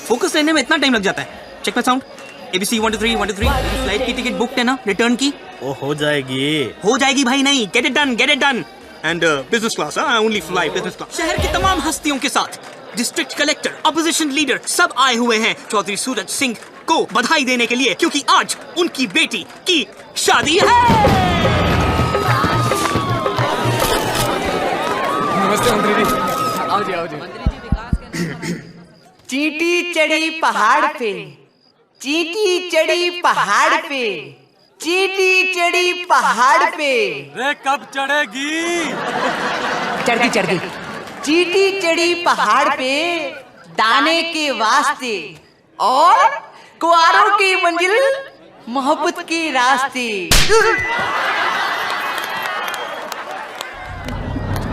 Focus लेने में इतना टाइम लग जाता है। Check my sound. ABC 1 2 3 1 2 3। Flight की टिकट बुक है ना, रिटर्न की? वो हो जाएगी भाई, नहीं, get it done. And business class, I only fly business class. शहर की तमाम हस्तियों के साथ डिस्ट्रिक्ट कलेक्टर, अपोजिशन लीडर सब आए हुए हैं चौधरी सूरज सिंह को बधाई देने के लिए, क्योंकि आज उनकी बेटी की शादी है। नमस्ते मंत्री जी। आओ जी। चींटी चढ़ी पहाड़ पे, चींटी चढ़ी पहाड़ पे, चींटी चढ़ी पहाड़ पे। रे कब चढ़ेगी? चढ़ गई। चींटी चढ़ी पहाड़ पे दाने के वास्ते और कुआरों की मंजिल मोहब्बत के रास्ते।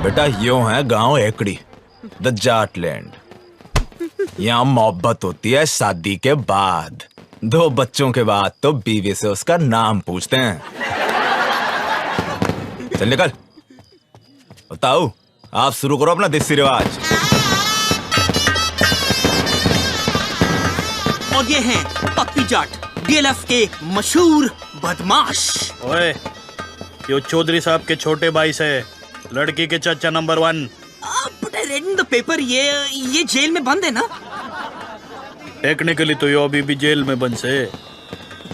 बेटा यूं है गांव एकड़ी, द जाट लैंड। यहाँ मोहब्बत होती है शादी के बाद, 2 बच्चों के बाद तो बीवी से उसका नाम पूछते हैं। चल निकल। बताओ, आप शुरू करो अपना देसी रिवाज। और ये हैं पप्पी जाट, DLF के मशहूर बदमाश। ओए, यो चौधरी साहब के छोटे भाई से लड़की के चाचा number 1। But I read in the paper, ये जेल में बंद है ना? टेक्निकली तो यो अभी भी जेल में बंद से।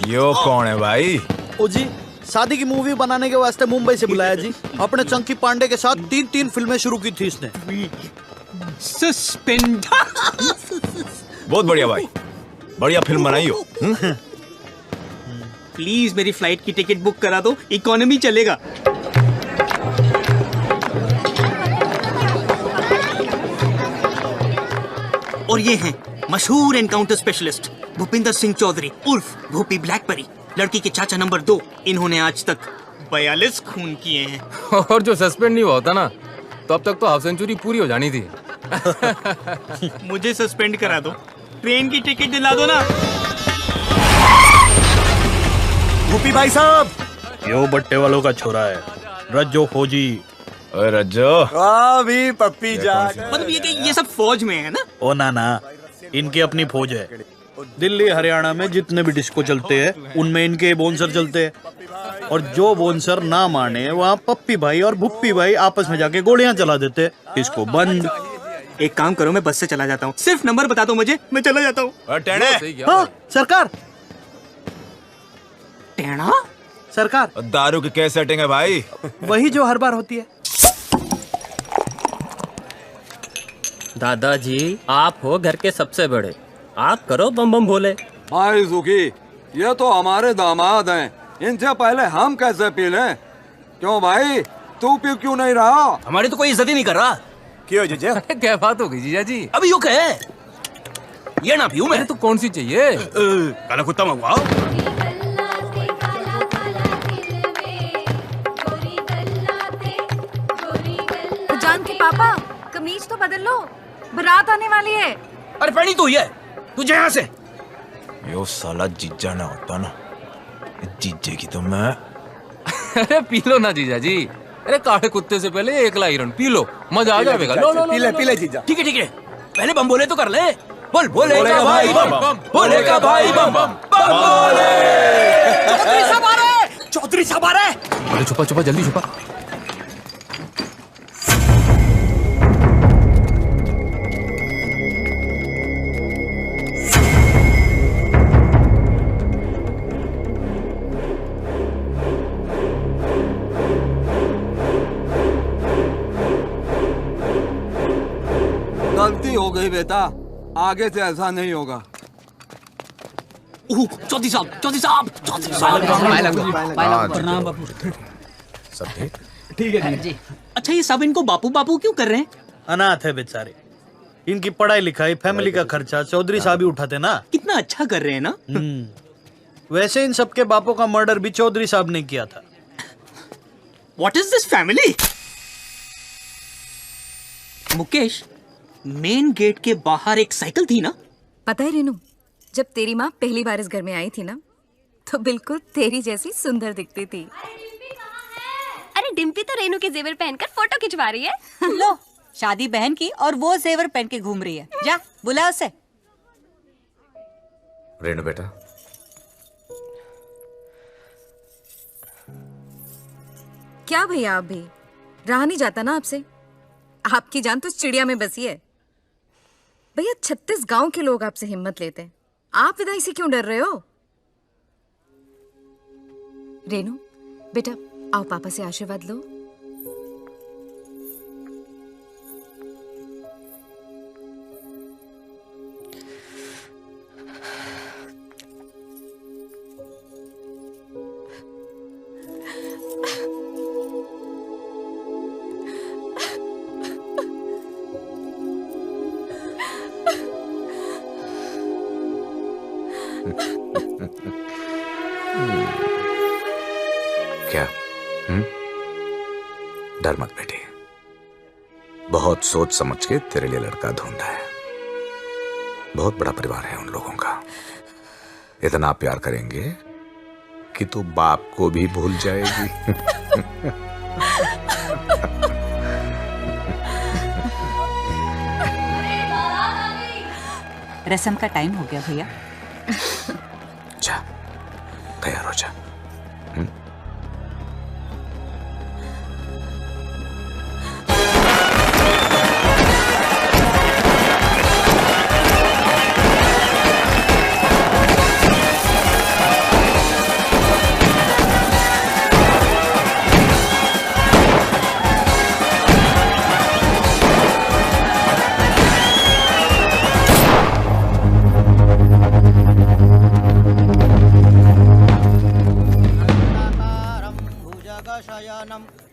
यो कौन है भाई? ओ जी, शादी की मूवी बनाने के वास्ते मुंबई से बुलाया जी। अपने चंकी पांडे के साथ 3 फिल्में शुरू की थी इसने। सस्पेंड। बहुत बढ़िया भाई, बढ़िया फिल्म बनाई हो। प्लीज मेरी फ्लाइट की टिकट बुक करा दो, इकोनॉमी चलेगा। और ये हैं मशहूर एनकाउंटर स्पेशलिस्ट भूपिंदर सिंह चौधरी उर्फ भूपी ब्लैकबेरी, लड़की के चाचा नंबर 2। इन्होंने आज तक 42 खून किए हैं। और जो सस्पेंड नहीं हुआ होता ना, तो अब तक तो हाफ सेंचुरी पूरी हो जानी थी। मुझे सस्पेंड करा दो, ट्रेन की टिकट दिला दो ना। भूपी भाई साहब, यो बट्टे वालों का छोरा है, रज्जो फौजी। ओए रज्जो। अभी पप्पी जाट। मतलब ये सब फौज में है ना? ओ ना, इनकी अपनी फौज है। दिल्ली हरियाणा में जितने भी डिस्को चलते हैं उनमें इनके बोनसर चलते हैं, और जो बोनसर ना माने वहाँ पप्पी भाई और भुप्पी भाई आपस में जाके गोलियां चला देते। इसको बंद। एक काम करो, मैं बस से चला जाता हूँ, सिर्फ नंबर बता दो मुझे, मैं चला जाता हूँ। हाँ सरकार। टेढ़ा सरकार, दारू की क्या सेटिंग है भाई? वही जो हर बार होती है। दादाजी, आप हो घर के सबसे बड़े, आप करो बम बम भोले। भाई सुखी, ये तो हमारे दामाद हैं, इनसे पहले हम कैसे पी लें? क्यों भाई, तू पी क्यों नहीं रहा? हमारी तो कोई इज्जत ही नहीं कर रहा। क्यों जीजा? क्या बात हो गई जीजा जी? अभी यू कहे ये ना पीऊं मैं तो कौन सी चाहिए? काला कुत्ता मंगवाओ। बदल लो, बारात आने वाली है। अरे पहनी तो ये तुझे यहाँ से। यो साला जीजा ना होता ना, जीजे की तो मैं। अरे पी लो ना जीजा जी, अरे काले कुत्ते से पहले एक लाइरन पी लो, मजा आ जाएगा। लो लो पी ले जीजा। ठीक है पहले बम बोले तो कर ले। बोल बोलेगा भाई बम, बोलेगा भाई बम, बम बोले। चौधरी साहब आ रहे। अरे छुपा छुपा जल्दी छुपा। गलती हो गई बेटा, आगे से ऐसा नहीं होगा। चौधरी साहब। प्रणाम बापू। सब ठीक है जी। अच्छा ये सब इनको बापू बापू क्यों कर रहे हैं? अनाथ है बेचारे, इनकी पढ़ाई लिखाई फैमिली का खर्चा चौधरी साहब ही उठाते ना। कितना अच्छा कर रहे हैं ना। वैसे इन सबके बापों का मर्डर भी चौधरी साहब ने किया था। What is this family? Mukesh, main gate के बाहर एक साइकिल थी ना? पता है रेनू, जब तेरी माँ पहली बार इस घर में आई थी ना, तो बिल्कुल तेरी जैसी सुंदर दिखती थी। अरे डिम्पी तो रेनू के जेवर पहनकर फोटो खिंचवा रही है। लो, शादी बहन की और वो जेवर पहन के घूम रही है। जा बुला उसे। रेनू बेटा, क्या भैया, आप भी रहा नहीं जाता ना आपसे। आपकी जान तो चिड़िया में बसी है। भैया 36 गांव के लोग आपसे हिम्मत लेते हैं, आप विदाई से क्यों डर रहे हो? रेनू बेटा आओ, पापा से आशीर्वाद लो। क्या? डर मत बेटी, बहुत सोच समझ के तेरे लिए लड़का ढूंढा है। बहुत बड़ा परिवार है उन लोगों का, इतना प्यार करेंगे कि तू बाप को भी भूल जाएगी। रस्म का टाइम हो गया भैया। जा तैयार हो जा।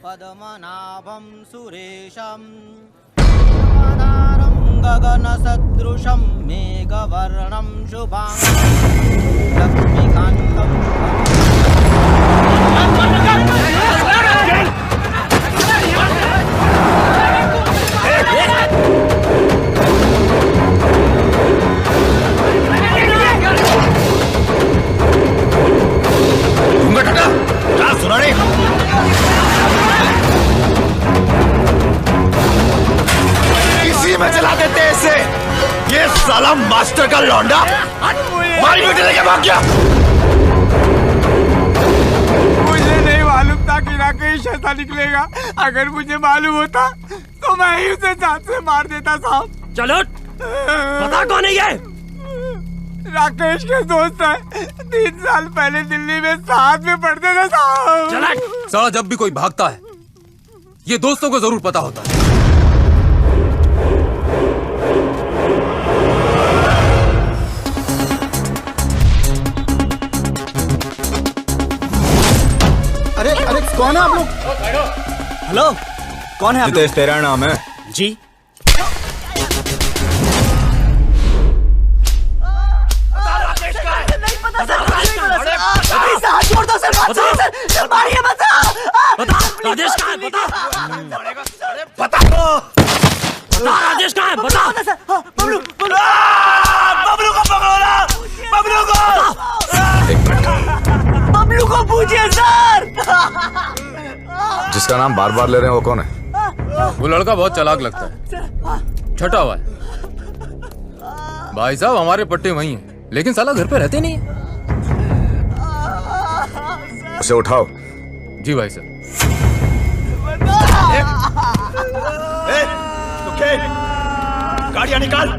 पद्मनाभं सुरेशं गगनसदृशं मेघवर्णं शुभांगं लक्ष्मीकान्तं सुना नहीं? इसी में चला देते इसे। ये साला मास्टर का लौंडा मारी बेटे लेके भाग गया। मुझे नहीं मालूम था कि राकेश ऐसा निकलेगा। अगर मुझे मालूम होता तो मैं ही उसे जान से मार देता साहब। चलो पता कौन है ये? राकेश के दोस्त है, 3 साल पहले दिल्ली में साथ में पढ़ते थे साहब। साला जब भी कोई भागता है ये दोस्तों को जरूर पता होता है। अरे अरे कौन है आप लोग? हेलो, कौन है आप लोग? जितेश तेरा नाम है? जी। राजेश कहाँ है? को पूछिए सर। जिसका नाम बार बार ले रहे हैं वो कौन है? वो लड़का बहुत चालाक लगता है, छटा हुआ है। भाई साहब हमारे पट्टे वही हैं, लेकिन साला घर पे रहते नहीं है। उसे उठाओ। जी भाई साहब। गाड़ियां निकाल।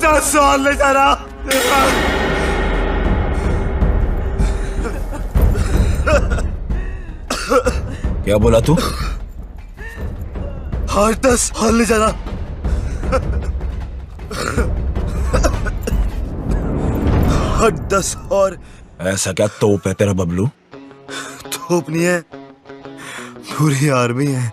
10 साल ले जा रहा। क्या बोला तू? 10 साल ले जा रहा। 10 और। ऐसा क्या तोप है तेरा बबलू? तोप नहीं है, पूरी आर्मी है।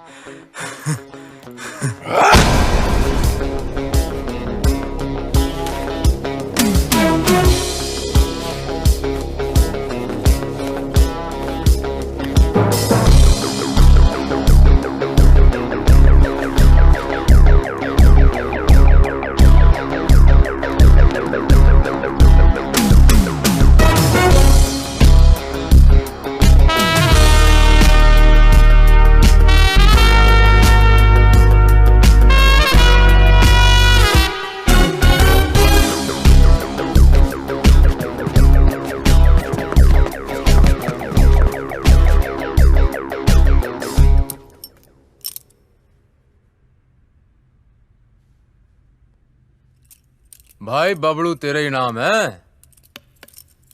भाई बबलू तेरे ही नाम है।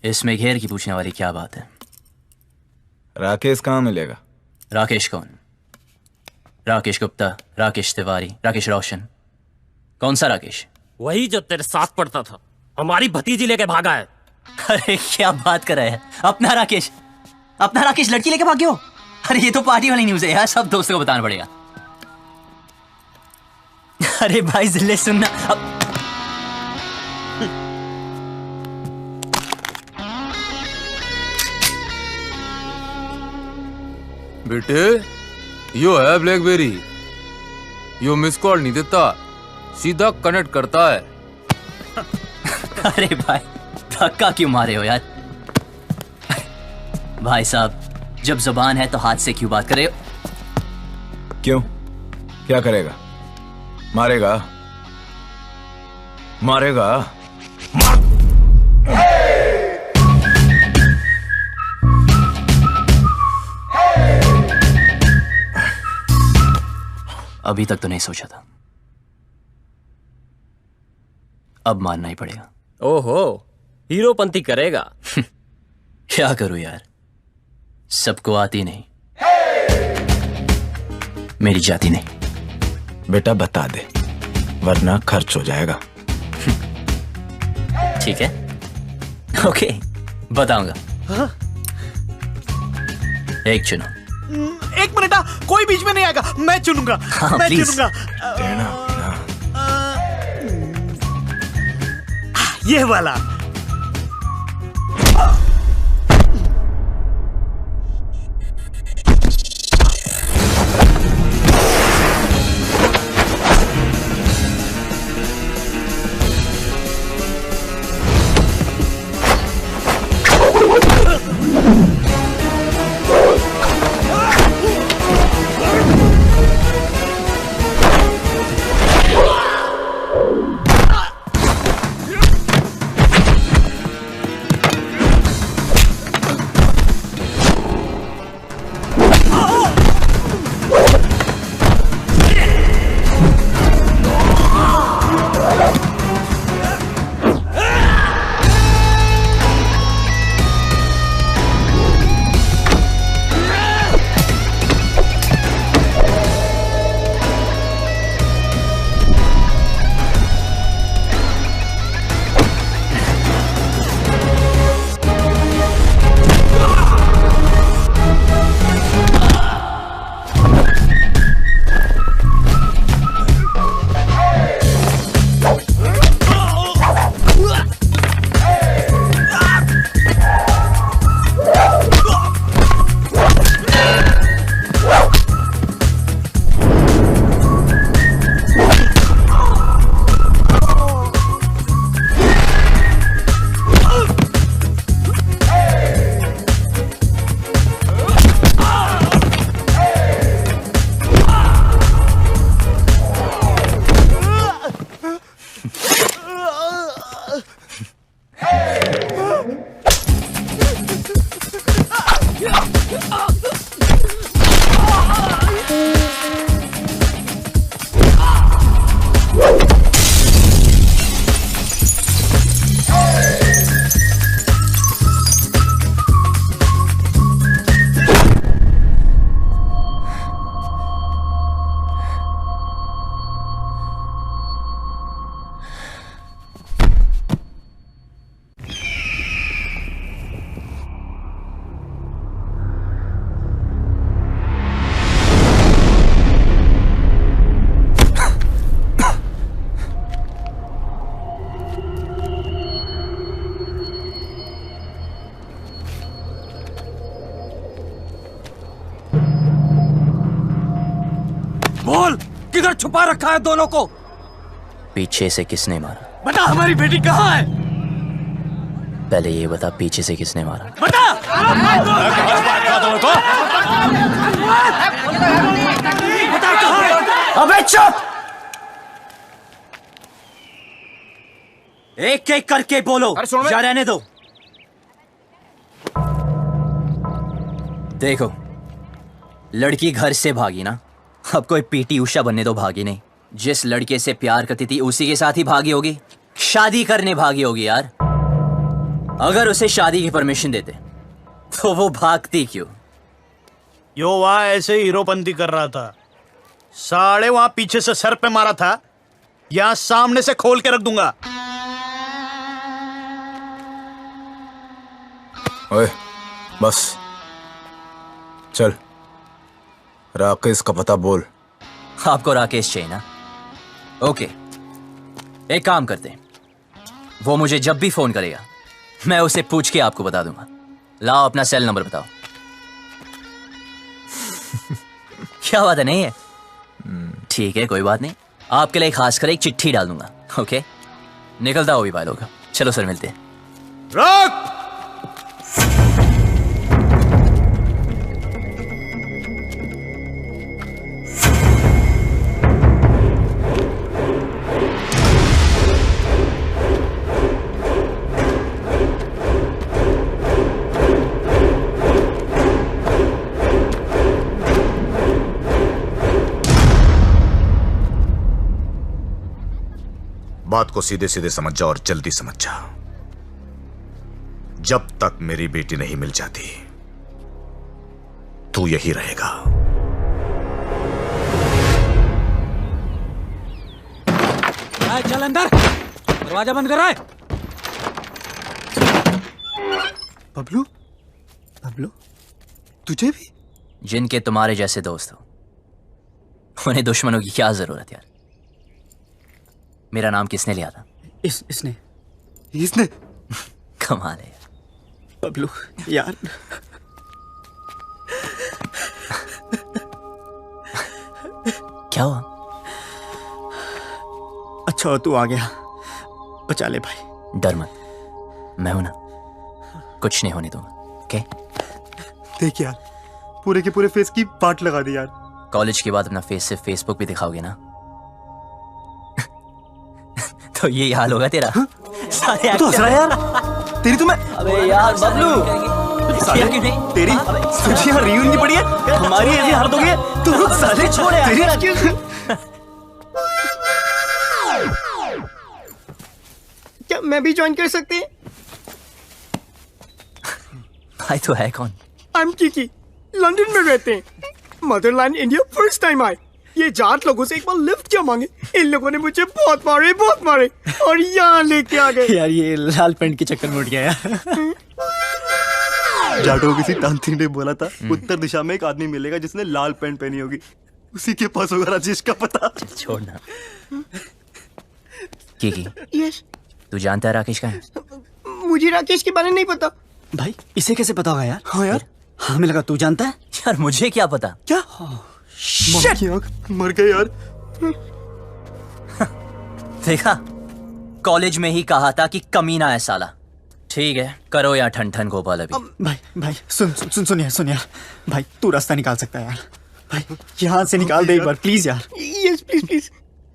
इसमें घेर की पूछने वाली क्या बात है? राकेश कहाँ मिलेगा? राकेश कौन? राकेश गुप्ता, राकेश तिवारी, राकेश रोशन? कौन सा राकेश? वही जो तेरे साथ पढ़ता था, हमारी भतीजी लेके भागा है। अरे क्या बात कर रहे हैं? अपना राकेश लड़की लेके भाग गया हो? अरे ये तो पार्टी वाली न्यूज़ है यार, सब दोस्तों को बताना पड़ेगा। अरे भाई जिले सुनना अब। बेटे यो है ब्लैकबेरी, यो मिस कॉल नहीं देता, सीधा कनेक्ट करता है। अरे भाई धक्का क्यों मारे हो यार? भाई साहब जब जुबान है तो हाथ से क्यों बात करे? क्यों? क्या करेगा? मारेगा? मारेगा? अभी तक तो नहीं सोचा था, अब मानना ही पड़ेगा। ओहो, हीरोपंती करेगा। क्या करूं यार, सबको आती नहीं, मेरी जाती नहीं। बेटा बता दे वरना खर्च हो जाएगा। ठीक है, ओके बताऊंगा। एक चुनो। एक मिनट, कोई बीच में नहीं आएगा, मैं चुनूंगा। हाँ, मैं please। चुनूंगा। ये वाला। किधर छुपा रखा है दोनों को? पीछे से किसने मारा? बता, हमारी बेटी कहाँ है? पहले ये बता, पीछे से किसने मारा? बता! बता कहाँ है? अबे चुप! एक एक करके बोलो, या रहने दो। देखो, लड़की घर से भागी ना, अब कोई पीटी उषा बनने तो भागी नहीं। जिस लड़के से प्यार करती थी उसी के साथ ही भागी होगी, शादी करने भागी होगी यार। अगर उसे शादी की परमिशन देते तो वो भागती क्यों? यो वहां ऐसे हीरोपंती कर रहा था, साले वहां पीछे से सर पे मारा था, यहां सामने से खोल के रख दूंगा। ओए, बस चल, राकेश का पता बोल। आपको राकेश चाहिए ना? ओके, एक काम करते हैं, वो मुझे जब भी फोन करेगा मैं उसे पूछ के आपको बता दूंगा। लाओ अपना सेल नंबर बताओ। क्या बात है, नहीं है? ठीक है, कोई बात नहीं, आपके लिए खास कर एक चिट्ठी डाल दूंगा। ओके, निकलता हो भी भाई लोग। चलो सर, मिलते हैं। रोक! बात को सीधे सीधे समझ जा और जल्दी समझ जा। जब तक मेरी बेटी नहीं मिल जाती तू यही रहेगा। चल अंदर, दरवाजा बंद कर रहा है। बबलू, बबलू, तुझे भी? जिनके तुम्हारे जैसे दोस्त हो उन्हें दुश्मनों की क्या जरूरत यार? मेरा नाम किसने लिया था? इसने कमाल है यार। बबलू यार, क्या हुआ? अच्छा तू आ गया, बचा ले भाई। डर मत, मैं हूं ना, कुछ नहीं होने दूंगा। ओके? देख यार, पूरे के पूरे फेस की पार्ट लगा दी यार। कॉलेज के बाद अपना फेस से फेसबुक भी दिखाओगे ना तो ये हाल होगा तेरा। सारे तो हंस रहा है यार, तेरी तो मैं। अबे यार बबलू, तेरी तुझे यहाँ रियून की पड़ी है, हमारी ऐसी हालत हो गई है। तू साले छोड़ यार। क्या मैं भी ज्वाइन कर सकती हूँ? भाई तो है कौन? आई एम किकी, लंदन में रहते हैं। मदरलैंड इंडिया फर्स्ट टाइम आए। ये जाट लोगों से एक बार लिफ्ट क्या मांगे, इन लोगों ने मुझे बहुत मारे और यहाँ लेके आ गए। यार ये लाल पेंट के चक्कर में उठ गया यार। जाटो किसी तांत्रिक ने बोला था उत्तर दिशा में एक आदमी मिलेगा जिसने लाल पेंट पहनी होगी, उसी के पास होगा राजेश का पता। छोड़ना। किकी, यस, तू जानता है राकेश का है? मुझे राकेश के बारे में नहीं पता। भाई इसे कैसे पता होगा यार? हाँ यार, हमें लगा तू जानता है। यार मुझे क्या पता? क्या? मर गए यार। देखा, कॉलेज में ही कहा था कि कमीना है साला। ठीक है, करो या ठन ठन गोपाल अभी। भाई सुन यार, भाई तू रास्ता निकाल सकता है यार। भाई यहाँ से निकाल दे एक बार प्लीज यार। Yes please.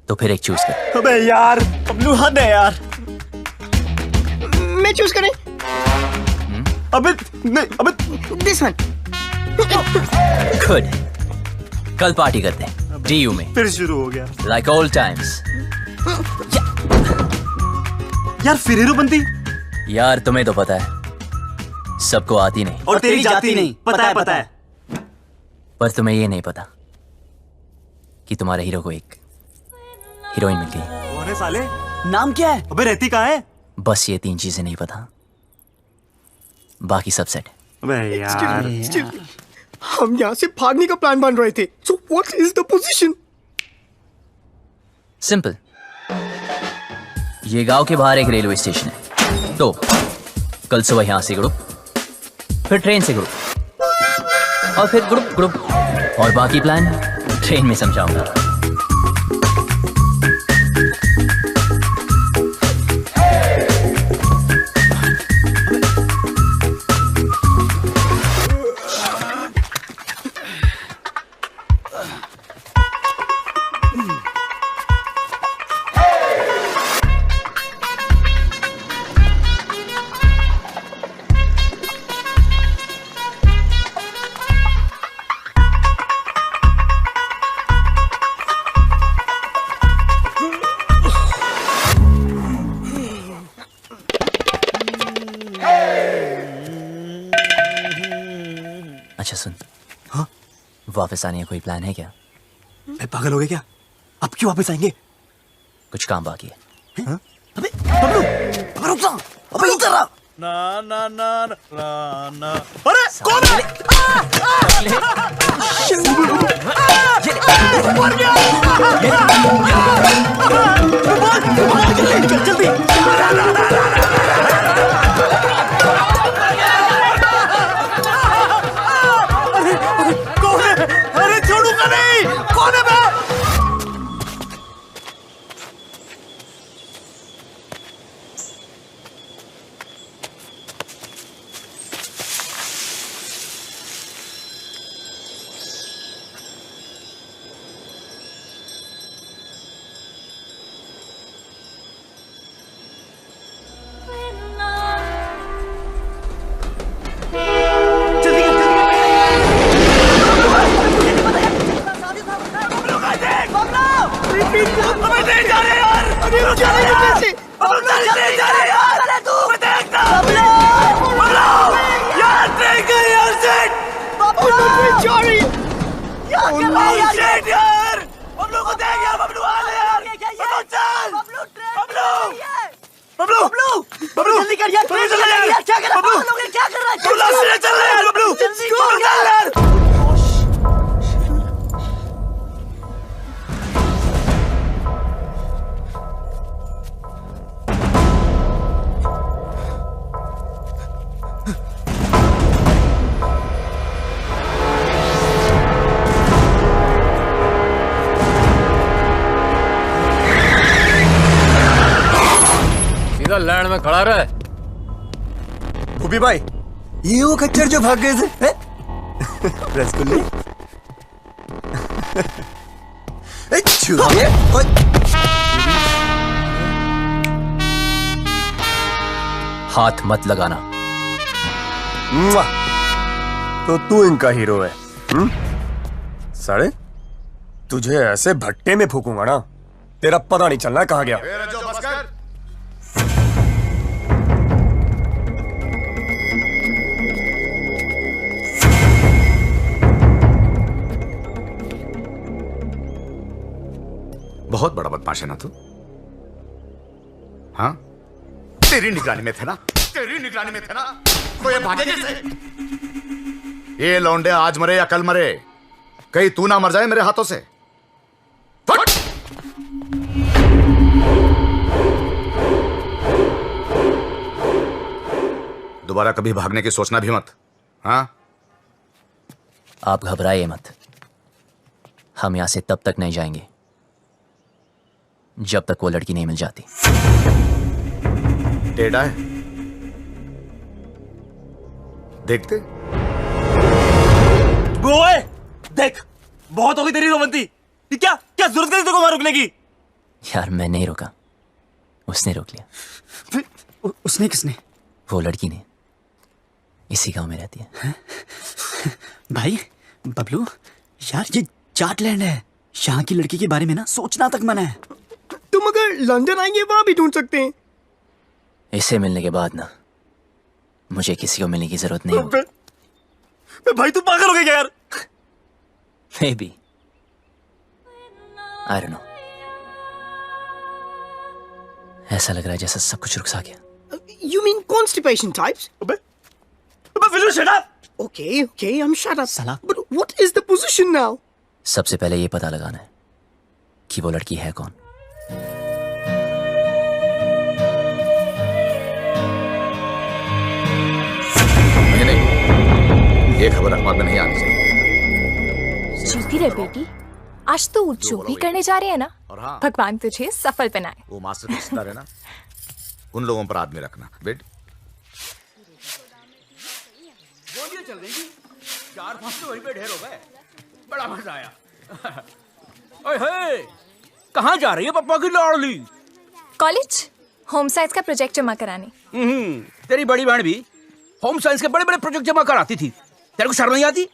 तो फिर एक चूज कर। अबे यार, बबलू हद है यार। मैं चूज करें? अबे नहीं, दिस वन। गुड, कल पार्टी करते हैं डीयू में। फिर शुरू हो गया लाइक ओल्ड टाइम्स। यार फिर हीरोपंती? यार तुम्हें तो पता है सबको आती नहीं, और तेरी जाती नहीं। पता है। पर तुम्हें ये नहीं पता कि तुम्हारे हीरो को एक हीरोइन मिल गई। कौन है साले? नाम क्या है? अबे रहती कहाँ है? बस ये 3 चीजें नहीं पता, बाकी सब सेट है। अबे यार, हम यहाँ से भागने का प्लान बन रहे थे। So what is the position? Simple, ये गांव के बाहर एक रेलवे स्टेशन है, तो कल सुबह यहाँ से ग्रुप, फिर ट्रेन से ग्रुप, और फिर ग्रुप, और बाकी प्लान ट्रेन में समझाऊंगा। अच्छा सुन, हाँ वापस आने का कोई प्लान है क्या? पागल हो गए क्या? अब क्यों वापस आएंगे? कुछ काम बाकी है। हाँ? अबे बबलू, अबे रुक जा, अबे इधर आ। ना ना ना ना ना, अरे कौन है? जल्दी कौन है? अरे छोड़ूंगा नहीं, कौन है? मैं लैंड में खड़ा रहे। भूपी भाई, ये वो खच्चर जो भाग गए थे, रसगुल्ले। हाथ मत लगाना। तो तू इनका हीरो है? साले तुझे ऐसे भट्टे में फूकूंगा ना, तेरा पता नहीं चलना कहाँ गया। बहुत बड़ा बदमाश है ना तू? हाँ, तेरी निगरानी में थे ना, तेरी निगरानी में थे ना, तो ये भागे कैसे? ये लौंडे आज मरे या कल मरे, कहीं तू ना मर जाए मेरे हाथों से। फट! दोबारा कभी भागने की सोचना भी मत। हाँ, आप घबराइए मत, हम यहां से तब तक नहीं जाएंगे जब तक वो लड़की नहीं मिल जाती। टेढ़ा है, देखते। ओए, देख, बहुत हो गई तेरी रोमंती। क्या क्या जरूरत थी तेरे को वहां रुकने की? यार मैं नहीं रुका, उसने रोक लिया। उसने किसने? वो लड़की ने, इसी गांव में रहती है। भाई बबलू, यार ये जाटलैंड है, यहाँ की लड़की के बारे में ना सोचना तक मना है। तुम अगर लंदन आएंगे वहां भी ढूंढ सकते हैं। इसे मिलने के बाद ना मुझे किसी को मिलने की जरूरत नहीं होगी। भाई तू पागल हो गया क्या यार? Maybe. I don't know. ऐसा लग रहा है जैसा सब कुछ रुक सा गया। You mean constipation types? Will you shut up? Okay, okay, I'm shut up. साला। But what is the position now? सबसे पहले ये पता लगाना है कि वो लड़की है कौन। नहीं, ये खबर अखबार में नहीं आनी चाहिए। चलती रहे बेटी, आज तो जो भी करने जा रहे हैं ना, भगवान तुझे सफल बनाए। वो मास्टर रिश्तेदार है ना, उन लोगों पर आदमी रखना। बेट गोलियां चल रही थी, 4-5 तो वहीं पे ढेर हो गए, बड़ा मजा आया। ओए कहाँ जा रही है पप्पा की लाडली? कॉलेज होम साइंस का प्रोजेक्ट जमा कराने। तेरी बड़ी बहन भी होम साइंस के बड़े बड़े प्रोजेक्ट जमा कराती थी, तेरे को शर्म नहीं आती?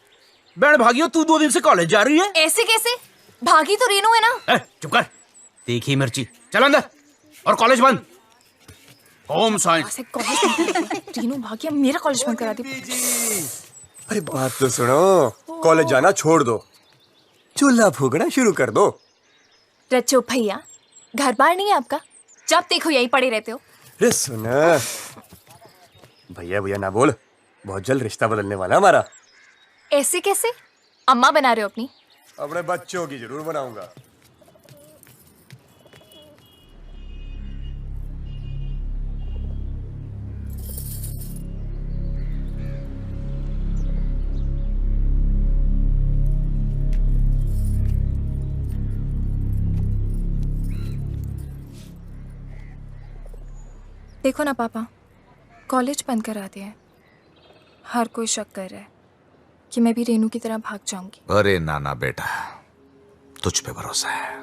बहन भागी हो, तू 2 दिन से कॉलेज जा रही है। ऐसे कैसे? भागी तो रीनू है ना। चुप कर, देखी मिर्ची, चल अंदर, और कॉलेज बंद। होम साइंस रीनू भागी, मेरा कॉलेज बंद करा दी। अरे बात तो सुनो, कॉलेज जाना छोड़ दो, चूल्हा फूकना शुरू कर दो। रच्चो भैया, घर बार नहीं है आपका? जब देखो यही पड़े रहते हो। अरे सुन, भैया भैया ना बोल, बहुत जल्द रिश्ता बदलने वाला हमारा। ऐसे कैसे? अम्मा बना रहे हो अपनी? अपने बच्चों की जरूर बनाऊंगा। देखो ना पापा, कॉलेज बंद करा दिया है। हर कोई शक कर रहा है कि मैं भी रेनू की तरह भाग जाऊंगी। अरे नाना बेटा, तुझ पे भरोसा है।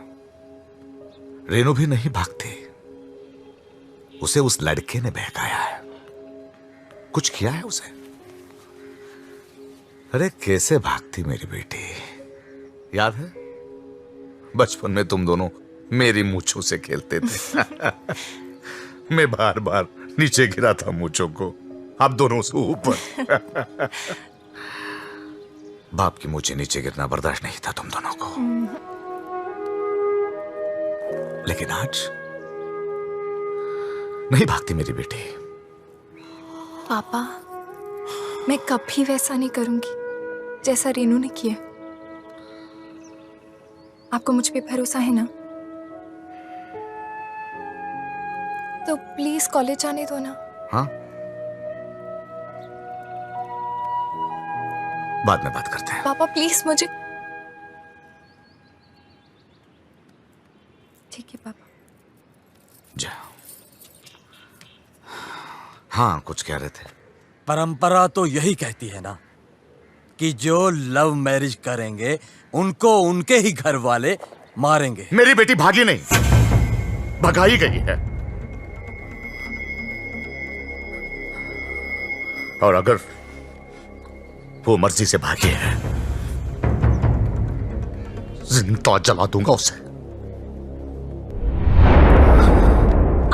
रेनू भी नहीं भागती, उसे उस लड़के ने बहकाया है, कुछ किया है उसे। अरे कैसे भागती मेरी बेटी, याद है बचपन में तुम दोनों मेरी मूंछों से खेलते थे। मैं बार बार नीचे गिरा था मूंछों को, आप दोनों से ऊपर। बाप की मूंछें नीचे गिरना बर्दाश्त नहीं था तुम दोनों को, लेकिन आज नहीं भागती मेरी बेटी। पापा, मैं कभी वैसा नहीं करूंगी जैसा रेनू ने किया। आपको मुझ पे भरोसा है ना? तो प्लीज कॉलेज जाने दो ना। हाँ, बाद में बात करते हैं। पापा प्लीज मुझे। ठीक है पापा। जाओ। हाँ, कुछ कह रहे थे? परंपरा तो यही कहती है ना कि जो लव मैरिज करेंगे उनको उनके ही घर वाले मारेंगे। मेरी बेटी भागी नहीं, भगाई गई है। और अगर वो मर्जी से भागी है, जिंदा जला दूंगा उसे।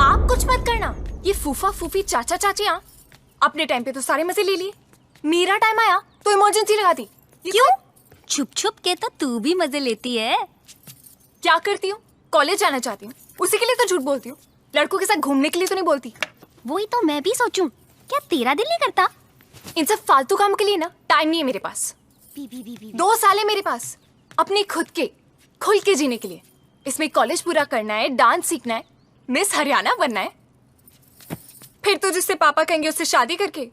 आप कुछ मत करना। ये फूफा फूफी चाचा चाचियां अपने टाइम पे तो सारे मजे ले लिए, मेरा टाइम आया तो इमरजेंसी लगा दी। क्यों? छुप छुप के तो तू भी मजे लेती है। क्या करती हूँ? कॉलेज जाना चाहती हूँ, उसी के लिए तो झूठ बोलती हूँ। लड़कों के साथ घूमने के लिए तो नहीं बोलती। वही तो मैं भी सोचूं, क्या तेरा दिल नहीं करता? इन सब फालतू काम के लिए ना टाइम नहीं है मेरे पास। 2 साल है मेरे पास अपने खुद के खुल के जीने के लिए। इसमें कॉलेज पूरा करना है, डांस सीखना है, मिस हरियाणा बनना है, फिर तो जिससे पापा कहेंगे उससे शादी करके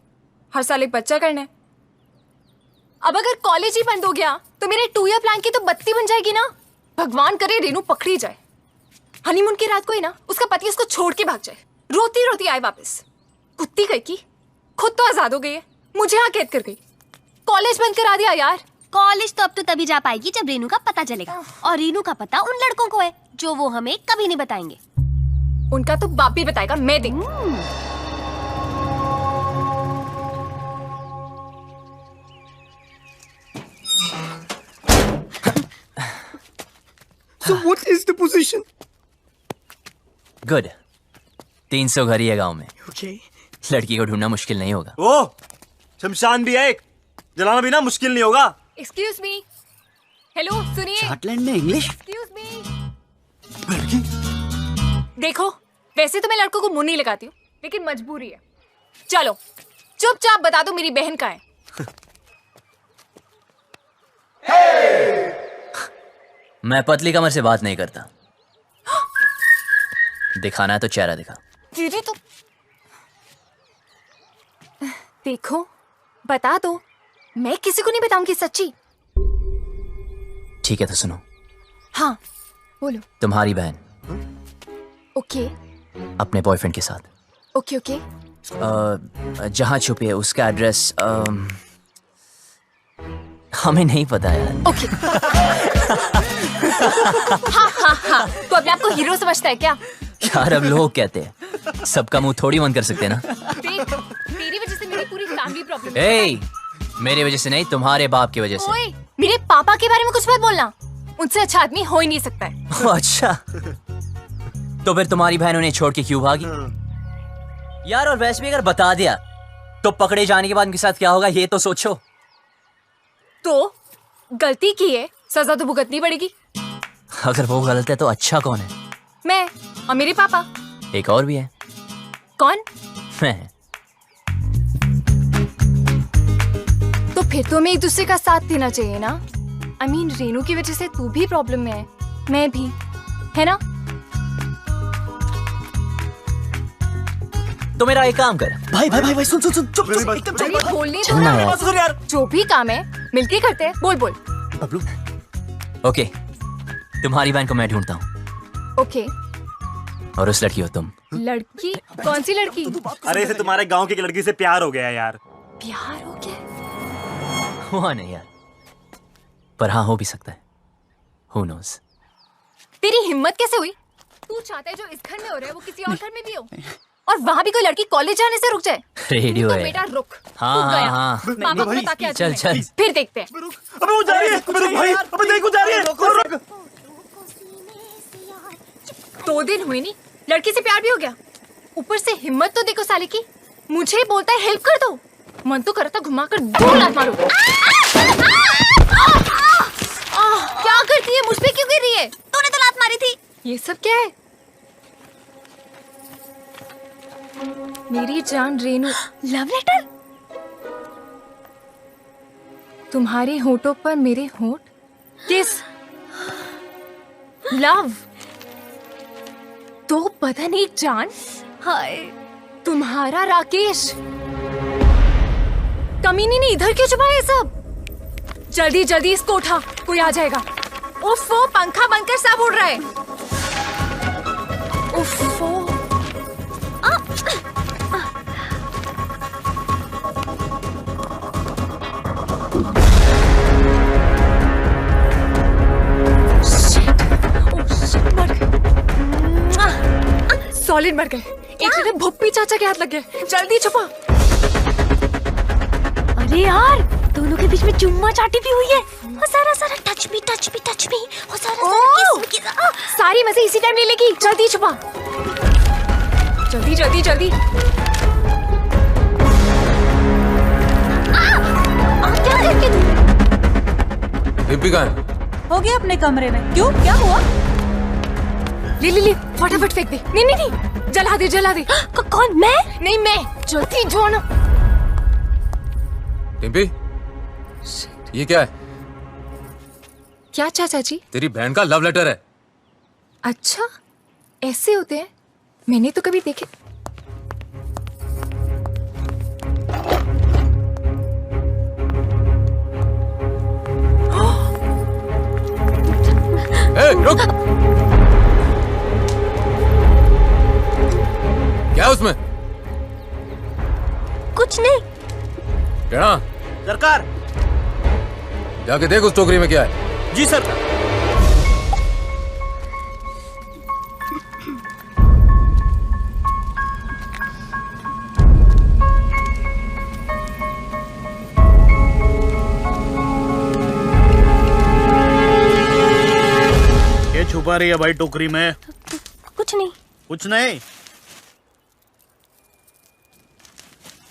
हर साल एक बच्चा करना है। अब अगर कॉलेज ही बंद हो गया तो मेरे 2 ईयर प्लान की तो बत्ती बन जाएगी ना। भगवान करे रेनू पकड़ी जाए, हनीमून की रात को ही ना उसका पति उसको छोड़ के भाग जाए, रोती रोती आए वापस। कुत्ती कह की खुद तो आजाद हो गई है, मुझे यहाँ कैद कर गई। कॉलेज बंद करा दिया यार। कॉलेज तो अब तो तभी जा पाएगी जब रेनू का पता चलेगा, और रेनू का पता उन लड़कों को है जो वो हमें कभी नहीं बताएंगे। उनका तो बाप भी बताएगा, मैं देख। So what is the position? Good. 300 घर ही है गांव में। Okay. लड़की को ढूंढना मुश्किल नहीं होगा। ओ, शमशान भी है एक, जलाना भी ना मुश्किल नहीं होगा। एक्सक्यूज मी, हेलो सुनिए। स्कॉटलैंड में इंग्लिश? Excuse me. देखो, वैसे तो मैं लड़कों को मुंह नहीं लगाती हूँ, लेकिन मजबूरी है। चलो चुपचाप बता दो मेरी बहन कहाँ है। मैं पतली कमर से बात नहीं करता। दिखाना है तो चेहरा दिखा। दीदी तो देखो, बता दो, मैं किसी को नहीं बताऊंगी सच्ची। ठीक है तो सुनो। हाँ बोलो। तुम्हारी बहन ओके अपने बॉयफ्रेंड के साथ ओके ओके जहाँ छुपी है उसका एड्रेस हमें नहीं पता यार। ओके। हाँ हाँ हाँ, तो अपने आप को हीरो समझता है क्या? यार अब लोग कहते हैं, सबका मुंह थोड़ी बंद कर सकते हैं ना। देख, तेरी वजह से मेरी पूरी फैमिली प्रॉब्लम है। ए, मेरी वजह से नहीं, तुम्हारे बाप की वजह से। ओए, मेरे पापा के बारे में कुछ मत बोलना, उनसे अच्छा आदमी हो ही नहीं सकता है। अच्छा, तो फिर तुम्हारी बहन उन्हें छोड़ के क्यों भागी? यार और वैसे भी अगर बता दिया तो पकड़े जाने के बाद उनके साथ क्या होगा ये तो सोचो। तो गलती की है, सजा तो भुगतनी पड़ेगी। अगर वो गलत है तो अच्छा कौन है? मैं और मेरे पापा। एक और भी है। कौन? मैं। तो फिर तो हमें एक दूसरे का साथ देना चाहिए ना। I mean, रेनू की वजह से तू भी प्रॉब्लम में है, मैं भी, है ना? तो मेरा एक काम कर। भाई सुन चुप अरे बोलने दो चलना ना यार। जो भी काम है मिलके करते हैं। बोल। ओके, तुम्हारी बहन को मैं ढूंढता हूँ ओके। और उस लड़की हो तुम। लड़की? कौन सी लड़की? अरे इसे तुम्हारे गांव की एक लड़की से प्यार हो गया है यार। प्यार हो गया? हुआ नहीं यार, पर हाँ हो भी सकता है। Who knows? तेरी हिम्मत कैसे हुई? तू चाहता है जो इस घर में हो रहा है वो किसी और घर में भी हो, और वहाँ भी कोई लड़की कॉलेज जाने से रुक जाए। रेडियो तो है। बेटा रुक। हाँ, तू गया। हाँ। पापा को बता के आ चल, जाए। चल। फिर देखते हैं। अबे वो जा रही है, रुक भाई, अबे देखो जा रही है, रुक। 2 दिन हुए नहीं, लड़की से प्यार भी हो गया। ऊपर से हिम्मत तो देखो साले की, मुझे बोलता है हेल्प कर दो। मन तो करता घुमा कर 2 लात मारूं। क्या करती है? मुझ पे क्यों गिर रही है? तूने तो लात मारी थी। ये सब क्या है? मेरी जान रेनू। Love letter? तुम्हारे होठों पर मेरे होठ, किस लव। तो बदन एक जान। हाय तुम्हारा राकेश। कमीनी ने इधर क्यों छुपाया ये सब? जल्दी जल्दी इसको उठा, कोई आ जाएगा। उफ़ो, पंखा बनकर सब उड़ रहा है। उफ़ो। सॉलिड मर गए। एक जगह भुप्पी चाचा के हाथ लग गए। जल्दी छुपा। अरे यार, दोनों के बीच में चुम्मा चाटी भी हुई है। और सारा टच मी और सारा सारी मजे इसी टाइम ले लेगी। जल्दी छुपा, जल्दी। क्या करके तू? दीपिका हो गया अपने कमरे में। क्यों, क्या हुआ? ले फटाफट फेंक दे। नहीं, जला दे। कौन? मैं? नहीं, मैं। जल्दी जो ना। डिम्पी, ये क्या है? क्या चाचा जी? तेरी बहन का लव लेटर है। अच्छा, ऐसे होते हैं? मैंने तो कभी देखे। रुक। क्या है उसमें? कुछ नहीं। क्या? सरकार। जाके देख उस टोकरी में क्या है। जी सरकार। ये छुपा रही है भाई टोकरी में? कुछ नहीं।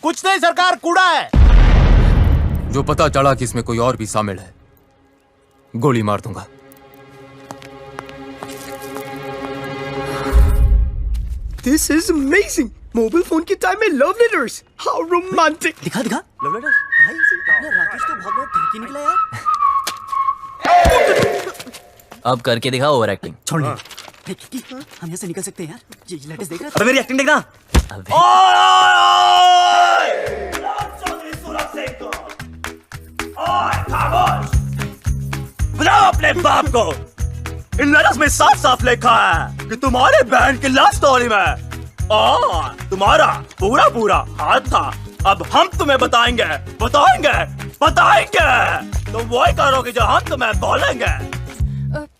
कुछ नहीं सरकार, कूड़ा है। जो पता चला कि इसमें कोई और भी शामिल है, गोली मार दूंगा। This is amazing. Mobile phone के टाइम में लव लेटर्स, हाउ रोमांटिक। दिखा लव लेटर भाई, राकेश तो बहुत बड़ा ठहकी निकला यार। अब करके दिखा ओवर एक्टिंग। छोड़ हम यहाँ से निकल सकते हैं यार। ये लेटेस्ट देख रहा अबे मेरी एक्टिंग देखना। बुलाओ अपने बाप को। इन लेटर्स में साफ लिखा है कि तुम्हारे बहन की लव स्टोरी में तुम्हारा पूरा हाथ था। अब हम तुम्हें बताएंगे। तुम वही करोगे जो हम तुम्हें बोलेंगे।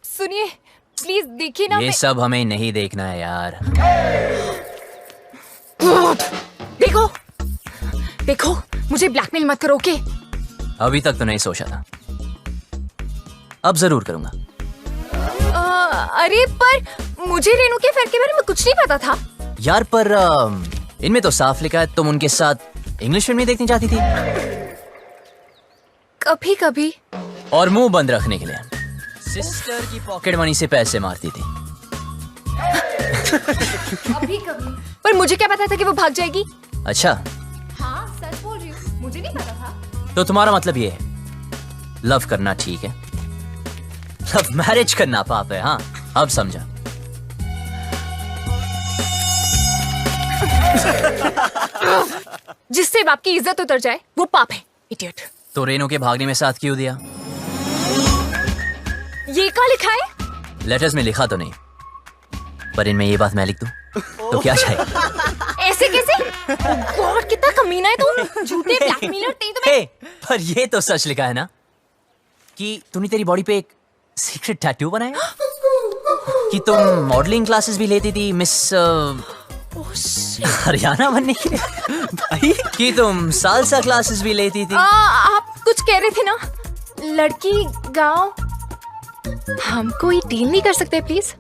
सुनिए प्लीज, देखिए ना। ये सब हमें नहीं देखना है यार। देखो, मुझे ब्लैकमेल मत करो, ओके? अभी तक तो नहीं सोचा था, अब जरूर करूंगा। अरे पर मुझे रेनू के अफेयर के बारे में कुछ नहीं पता था यार। पर इनमें तो साफ लिखा है तुम उनके साथ इंग्लिश फिल्म देखनी चाहती थी। कभी कभी। और मुंह बंद रखने के लिए सिस्टर की पॉकेट मनी से पैसे मारती थी। कभी कभी। पर मुझे क्या पता था कि वो भाग जाएगी? अच्छा, हाँ सच बोल रही हूँ, मुझे नहीं पता था। तो तुम्हारा मतलब ये है लव करना ठीक है, लव मैरिज करना पाप है। हाँ, अब समझा। जिससे बाप की इज्जत उतर जाए वो पाप है, इडियट। तो रेनू के भागने में साथ क्यों दिया? ये क्या लिखा है? लेटर्स में लिखा तो नहीं, पर इनमें ये बात मैं लिख दूं तो क्या चाहिए? ऐसे कैसे? गॉड कितना कमीना है तू, झूठे ब्लैकमेलर तेरी तो मैं। पर ये तो सच लिखा है ना कि तूने तेरी बॉडी पे एक सीक्रेट टैटू बनाया, कि तुम मॉडलिंग क्लासेस भी लेती थी मिस हरियाणा बनने के लिए, भाई कि तुम सालसा क्लासेस भी लेती थी। आप कुछ कह रहे थे ना, लड़की गांव। हम कोई डील नहीं कर सकते प्लीज?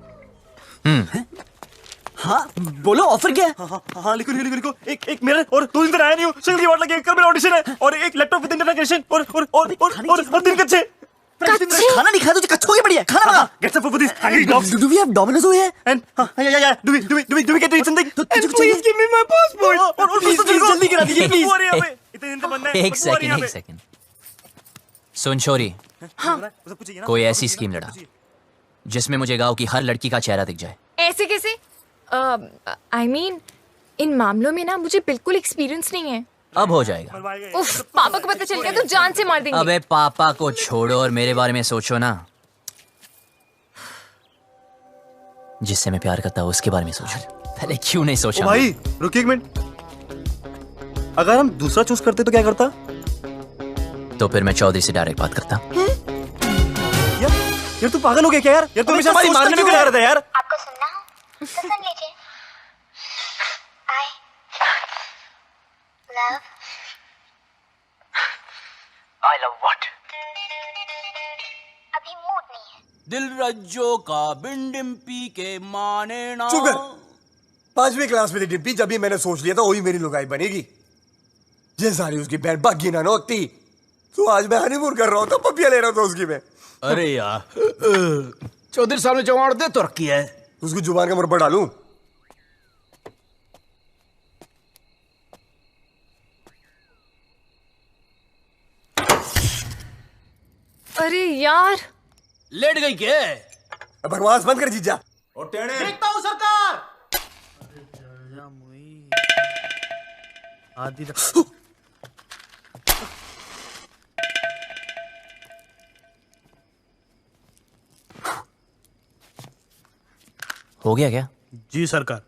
हाँ बोलो, ऑफर क्या है? हाँ लिखो लिखो लिखो। एक मिरर और 2 दिन तक आया नहीं हूँ, सिंगल की वाट लगी, कल मेरा ऑडिशन है, और एक लैपटॉप विद इंटरनेट कनेक्शन और 3 कच्चे। खाना नहीं खाया तुझे कच्चों की बढ़िया खाना मंगा। Get some food for these hungry dogs. Do we have Domino's over here? And yeah. Do we get to eat something? तुझे please give me my passport. Please जल्दी करा दीजिए please. इतने दिन तो बंद है। एक सेकंड। सुन छोरी, कोई ऐसी स्कीम लड़ा जिसमें मुझे गांव की हर लड़की का चेहरा दिख जाए। ऐसे कैसे? I mean, इन मामलों में ना मुझे बिल्कुल एक्सपीरियंस नहीं है। अब हो जाएगा। उफ, पापा को पता चल गया तो जान से मार देंगे। अबे पापा को छोड़ो और मेरे बारे में सोचो ना। जिससे मैं प्यार करता हूँ उसके बारे में सोचो। पहले क्यों नहीं सोचा? भाई रुकिए 1 मिनट, अगर हम दूसरा चूज करते तो क्या करता? तो फिर मैं चौधरी से डायरेक्ट बात करता। यार तू पागल हो गया क्या यार? यार तू हमेशा हमारी मारने में क्यों लगा रहा था यार? आपको सुनना हो तो सुन लीजिए। I love what? अभी मूड नहीं है। दिल रज्जो का बिन डिम्पी के माने ना। चुप कर। 5वीं क्लास में थी डिम्पी जब भी मैंने सोच लिया था वही मेरी लुगाई बनेगी। ये सारी उसकी बहन बागी ना होती तो आज मैं हनीमून कर रहा हूँ, तो पपिया ले रहा था उसकी मैं। अरे यार, चौधरी साहब ने जवान दे तो रखी है। उसकी जुबान का मुर्बा डालूं? अरे यार, लेट गई क्या? बकवास बंद कर जीजा। देखता हूँ सरकार। हो गया क्या? जी सरकार।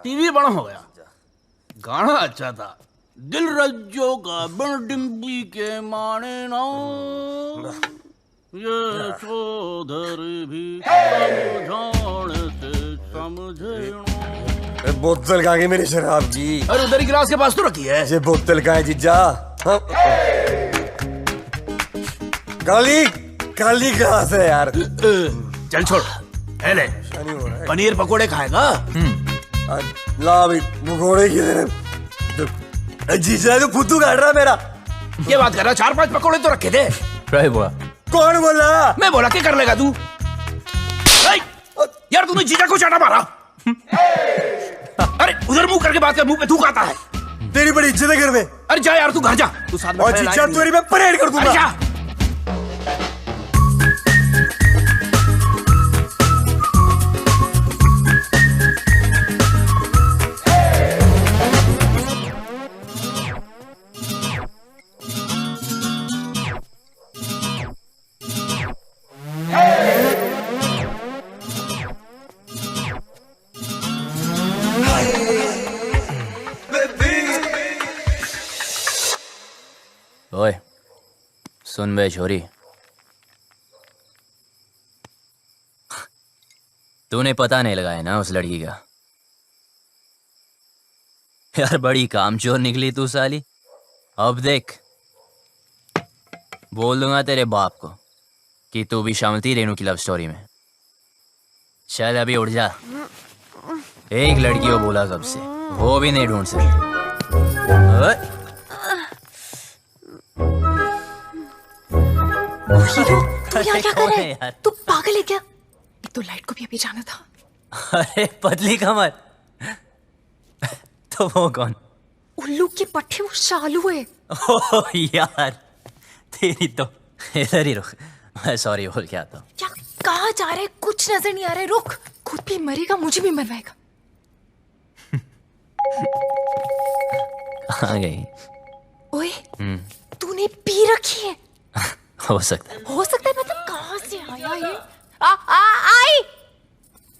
टीवी बड़ा हो गया, गाना अच्छा था। दिल रज्जो का बिन डिम्पी के माने ना, ये चौधरी भी समझाने से समझे ना। बोतल कहाँ गई मेरी शराब की? अरे उधर गिलास के पास तो रखी है। ये बोतल कहाँ है जीजा? हाँ? काली काली कहाँ से यार? चल छोड़, ले पनीर पकोड़े खाएगा? ला भाई पकोड़े किधर? जीजा तो फुद्दू काट रहा मेरा। ये बात कर रहा, 4-5 पकोड़े तो रखे थे। कौन बोला? मैं बोला क्या कर लेगा तू? यार तूने जीजा को चाटा मारा। अरे उधर मुंह करके बात कर, मुंह पे थूक आता है। तेरी बड़ी इज्जत है घर में। अरे जा यार, तू घर जा, तू साथ में। और जीजा तेरी मैं परेड कर दूंगा। जा। ओए सुन बे छोरी, तूने पता नहीं लगाया ना उस लड़की का? यार बड़ी कामचोर निकली तू साली। अब देख बोल दूंगा तेरे बाप को कि तू भी शामिल थी रेनू की लव स्टोरी में। चल अभी उठ जा। एक लड़की को बोला कब से, वो भी नहीं ढूंढ सकती। हीरो, तू यहाँ क्या कर रहा है? तू पागल है क्या? एक तो लाइट को भी अभी जाना था। अरे पतली कमर। तो वो कौन? उल्लू के पट्टे, वो शालू है। ओह यार, तेरी तो। इधर ही रुक, मैं सॉरी बोल के आता हूँ। क्या कहाँ जा रहा है? कुछ नजर नहीं आ रहा है। रुक, खुद भी मरेगा, मुझे भी मरवाएगा। कहाँ गई? ओए, तूने पी रखी है? हो सकता है। हो सकता है मतलब कहाँ से आया ये? आई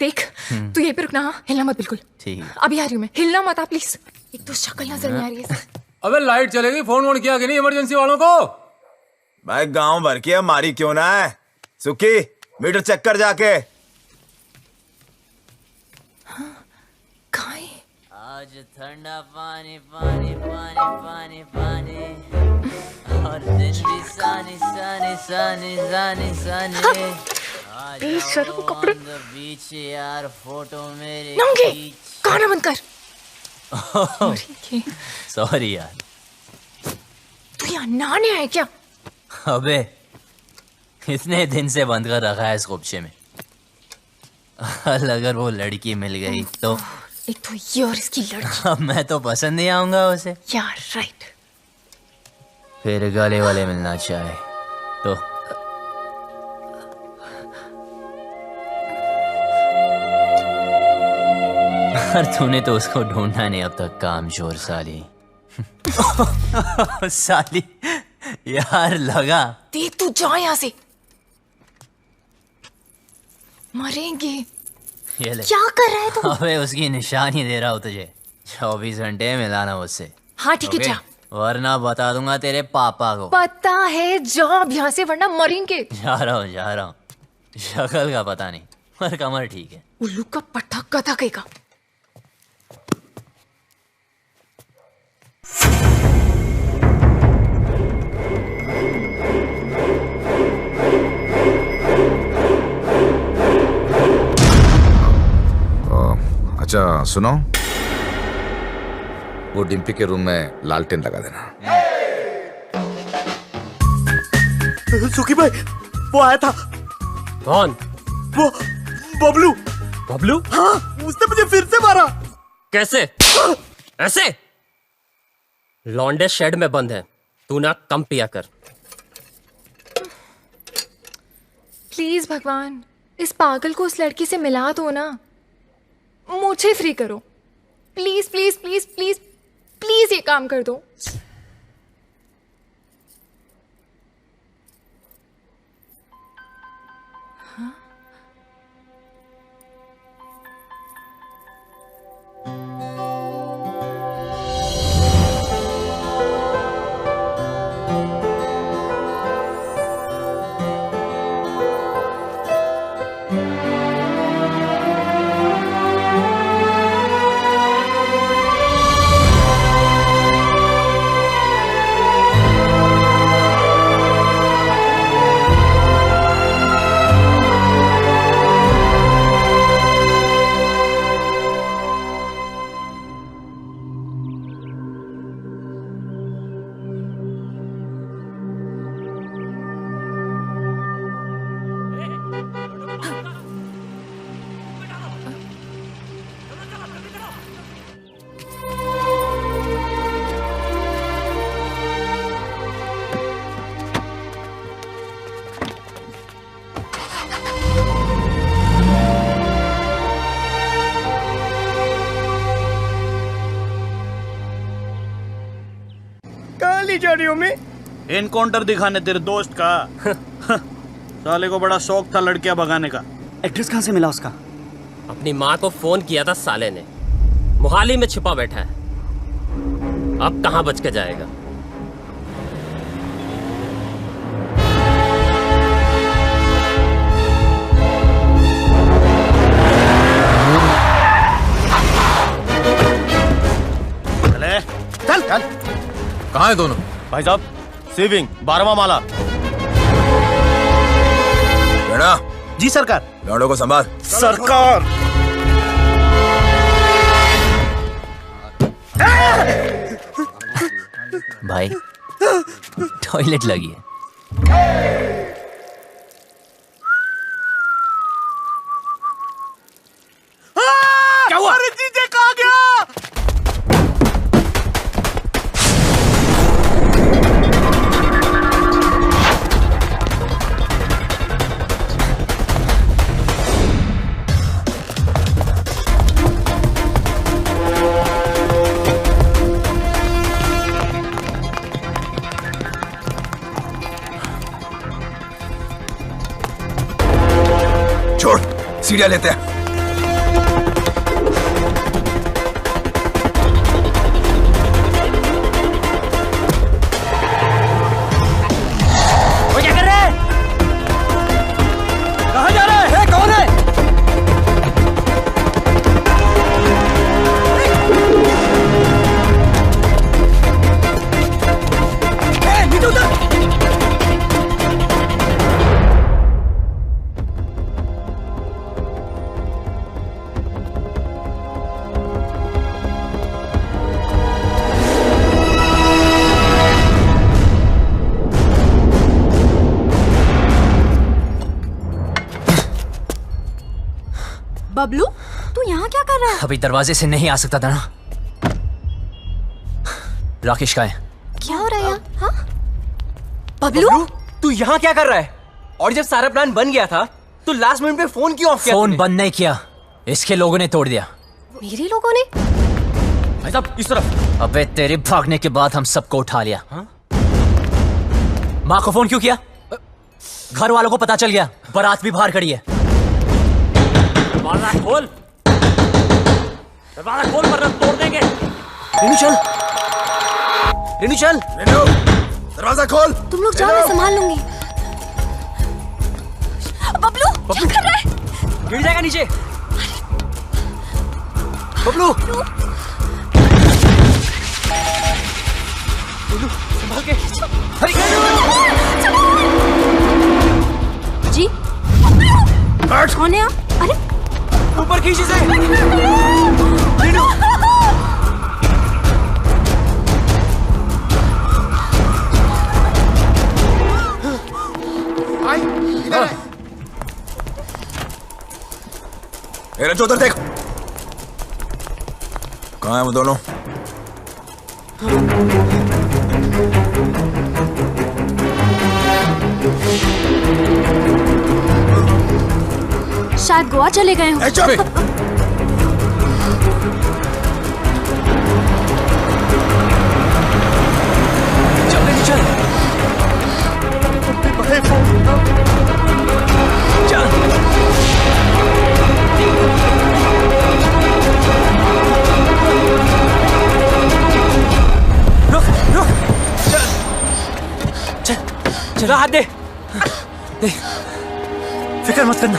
देख, तू यहीं पे रुकना। हाँ, हिलना मत बिल्कुल। ठीक है। अभी आ रही हूँ मैं, हिलना मत प्लीज। एक तो शक्ल नजर नहीं आ रही है। अबे लाइट चलेगी, फोन वोन किया कि नहीं इमरजेंसी वालों को? भाई गांव भर की हमारी क्यों ना है। सुखी, मीटर चेक कर जाके। आज ठंडा पानी पानी पानी पानी पानी और दिन भी सानी सानी सानी सानी सानी। बेशर्म कपड़े। बीच यार फोटो मेरे नंगे, गाना बंद कर। सॉरी यार। तू यहाँ नहाने आया क्या? अबे इतने दिन से बंद कर रखा है इस खुबशे में। अगर वो लड़की मिल गई तो। एक तो ये और इसकी लड़की। अब मैं तो पसंद नहीं आऊंगा उसे यार। राइट। फिर गले वाले मिलना चाहे तो। यार तूने तो उसको ढूंढा नहीं अब तक, कामचोर साली। साली यार लगा। देख तू जा यहाँ से, मरेंगे। ये ले। क्या कर रहा है तू? अबे उसकी निशानी दे रहा हूँ तुझे। 24 घंटे मिलाना उससे। हाँ ठीक है, ओके? जा। वरना बता दूंगा तेरे पापा को। पता है, जा अब यहाँ से, वरना मरेंगे। जा रहा हूँ। शक्ल का पता नहीं, पर कमर ठीक है। उल्लू का पट्टा गधा कहेगा। अच्छा सुनो, वो डिम्पी के रूम में लालटेन लगा देना। सुखी भाई, वो आया था। कौन? वो बबलू। बबलू? हाँ, उसने मुझे फिर से मारा। कैसे? ऐसे? लौंडे शेड में बंद है, तू ना कम पिया कर। प्लीज भगवान, इस पागल को उस लड़की से मिला दो ना। मुझे फ्री करो, please please please please please, ये काम कर दो। जा रही हो मैं? एनकाउंटर दिखाने तेरे दोस्त का। साले को बड़ा शौक था लड़कियां भगाने का। एड्रेस कहाँ से मिला उसका? अपनी माँ को फोन किया था साले ने, मोहाली में छिपा बैठा है। अब कहाँ बच के जाएगा? चल चल। कहाँ है दोनों? भाई साहब, सेविंग 12वां माला। मीणा, जी सरकार। लौंडों को संभाल। सरकार। भाई टॉयलेट लगी है। क्या हुआ? अरे जीजे कहाँ गया? छोड़, सीढ़ियाँ लेते हैं। वो क्या कर रहे हैं? कहाँ जा रहे हैं? कौन है? नीचे उतर। बबलू, तू यहाँ क्या कर रहा है? अभी दरवाजे से नहीं आ सकता था ना। राकेश का है। क्या हो रहा है यहाँ? हाँ? बबलू, तू यहाँ क्या कर रहा है? और जब सारा प्लान बन गया था तो लास्ट मिनट पे फोन क्यों ऑफ किया? फोन बंद नहीं किया, इसके लोगों ने तोड़ दिया। मेरे लोगों ने? भाई साहब इस तरफ। अबे तेरे भागने के बाद हम सबको उठा लिया। माँ को फोन क्यों किया? घर वालों को पता चल गया, बारात भी बाहर खड़ी है। दरवाजा खोल, दरवाजा खोल वरना तोड़ देंगे। रेनू चल, रेनू चल, रेनू दरवाजा खोल। तुम लोग जाओ, मैं संभाल लूंगी। बबलू, क्या कर रहा है? गिर जाएगा नीचे। बबलू, संभाल के। जी कौन है आप? अरे ऊपर खींच इसे। इधर है। रंजो उधर देख, कहाँ है वो दोनों? शायद गोवा चले गए हो। चुप। चल रेनू चल। चल। रुक रुक, चल चल चल, हाथ दे। देख, फिक्र मत करना,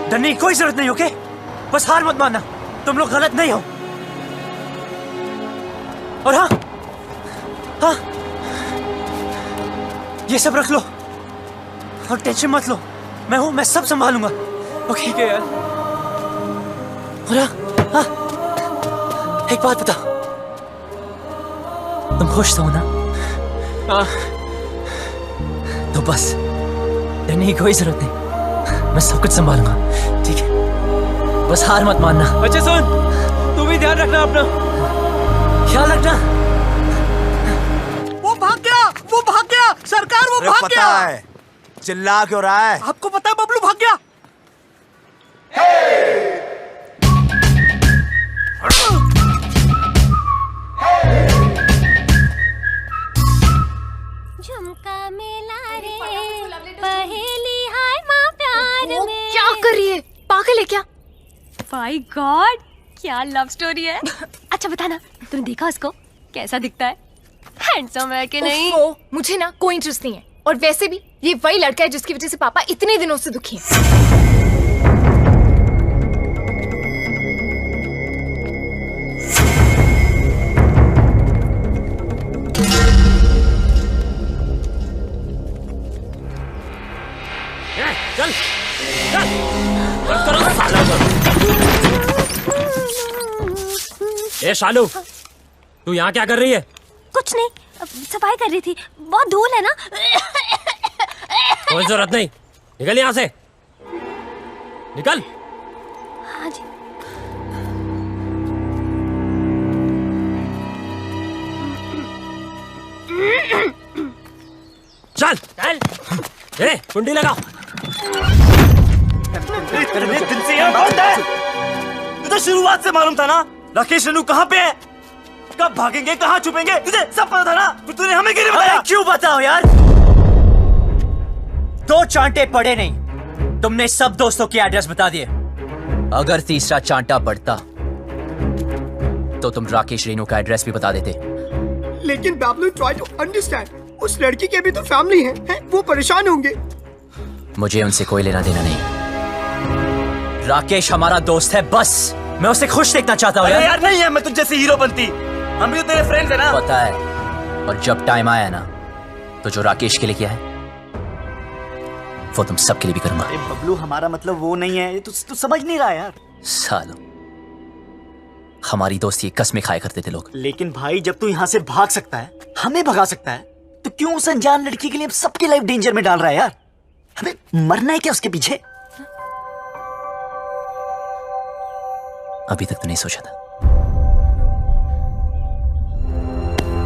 डरने की कोई जरूरत नहीं, ओके? बस हार मत मानना, तुम लोग गलत नहीं हो। और हाँ हाँ, ये सब रख लो और टेंशन मत लो, मैं हूं, मैं सब संभालूंगा, ओके? ठीक है यार। और हाँ, एक बात बता, तुम खुश तो हो ना? हाँ। तो बस डरने की कोई जरूरत नहीं, मैं सब कुछ संभालूंगा, ठीक है? बस हार मत मानना। अच्छा सुन, तू भी ध्यान रखना अपना, ख्याल रखना। वो भाग गया, वो भाग गया सरकार, वो भाग गया। है, चिल्ला क्यों रहा है? आपको पता है बबलू भाग गया। झुमका मेला रे, पहेली हाय माँ प्यार में। क्या कर रही है? पागल है क्या? माय गॉड, क्या लव स्टोरी है। अच्छा बताना, तूने देखा उसको? कैसा दिखता है? हैंडसम है कि नहीं? मुझे ना कोई इंटरेस्ट नहीं है, और वैसे भी ये वही लड़का है जिसकी वजह से पापा इतने दिनों से दुखी हैं। चल शालू, तू यहाँ क्या कर रही है? कुछ नहीं, सफाई कर रही थी। बहुत धूल है ना। कोई जरूरत नहीं, निकल यहाँ से, निकल। हाँ जी। चल चल, ए कुंडी लगाओ। इतने दिन से यहाँ बंद है। तुझे शुरुआत से मालूम था ना राकेश रेणु कहाँ पे है, कब भागेंगे, कहाँ छुपेंगे, तुझे सब पता था ना, फिर तूने हमें क्यों नहीं बताया? क्यों बताओ यार, दो चांटे पड़े नहीं, तुमने सब दोस्तों के एड्रेस बता दिए। अगर तीसरा चांटा पड़ता तो तुम राकेश रेणु का एड्रेस भी बता देते। लेकिन बाबलू, ट्राई टू अंडरस्टैंड, उस लड़की के भी तो फैमिली है? वो परेशान होंगे। मुझे उनसे कोई लेना देना नहीं, राकेश हमारा दोस्त है, बस मैं उसे खुश देखना चाहता हूँ। यार नहीं है, मैं तुझ जैसी हीरो बनती, हम भी तो तेरे फ्रेंड्स है ना। पता है, और जब टाइम आया ना तो जो राकेश के लिए किया है वो तुम सबके लिए भी करूंगा। अरे बबलू, हमारा मतलब वो नहीं है, तू समझ नहीं रहा यार। सालों, हमारी दोस्ती कस्में खाया करते थे लोग। लेकिन भाई, जब तू यहाँ से भाग सकता है, हमें भगा सकता है, तो क्यों उस अनजान लड़की के लिए सबकी लाइफ डेंजर में डाल रहा है यार? हमें मरना है क्या उसके पीछे? अभी तक तो नहीं सोचा था।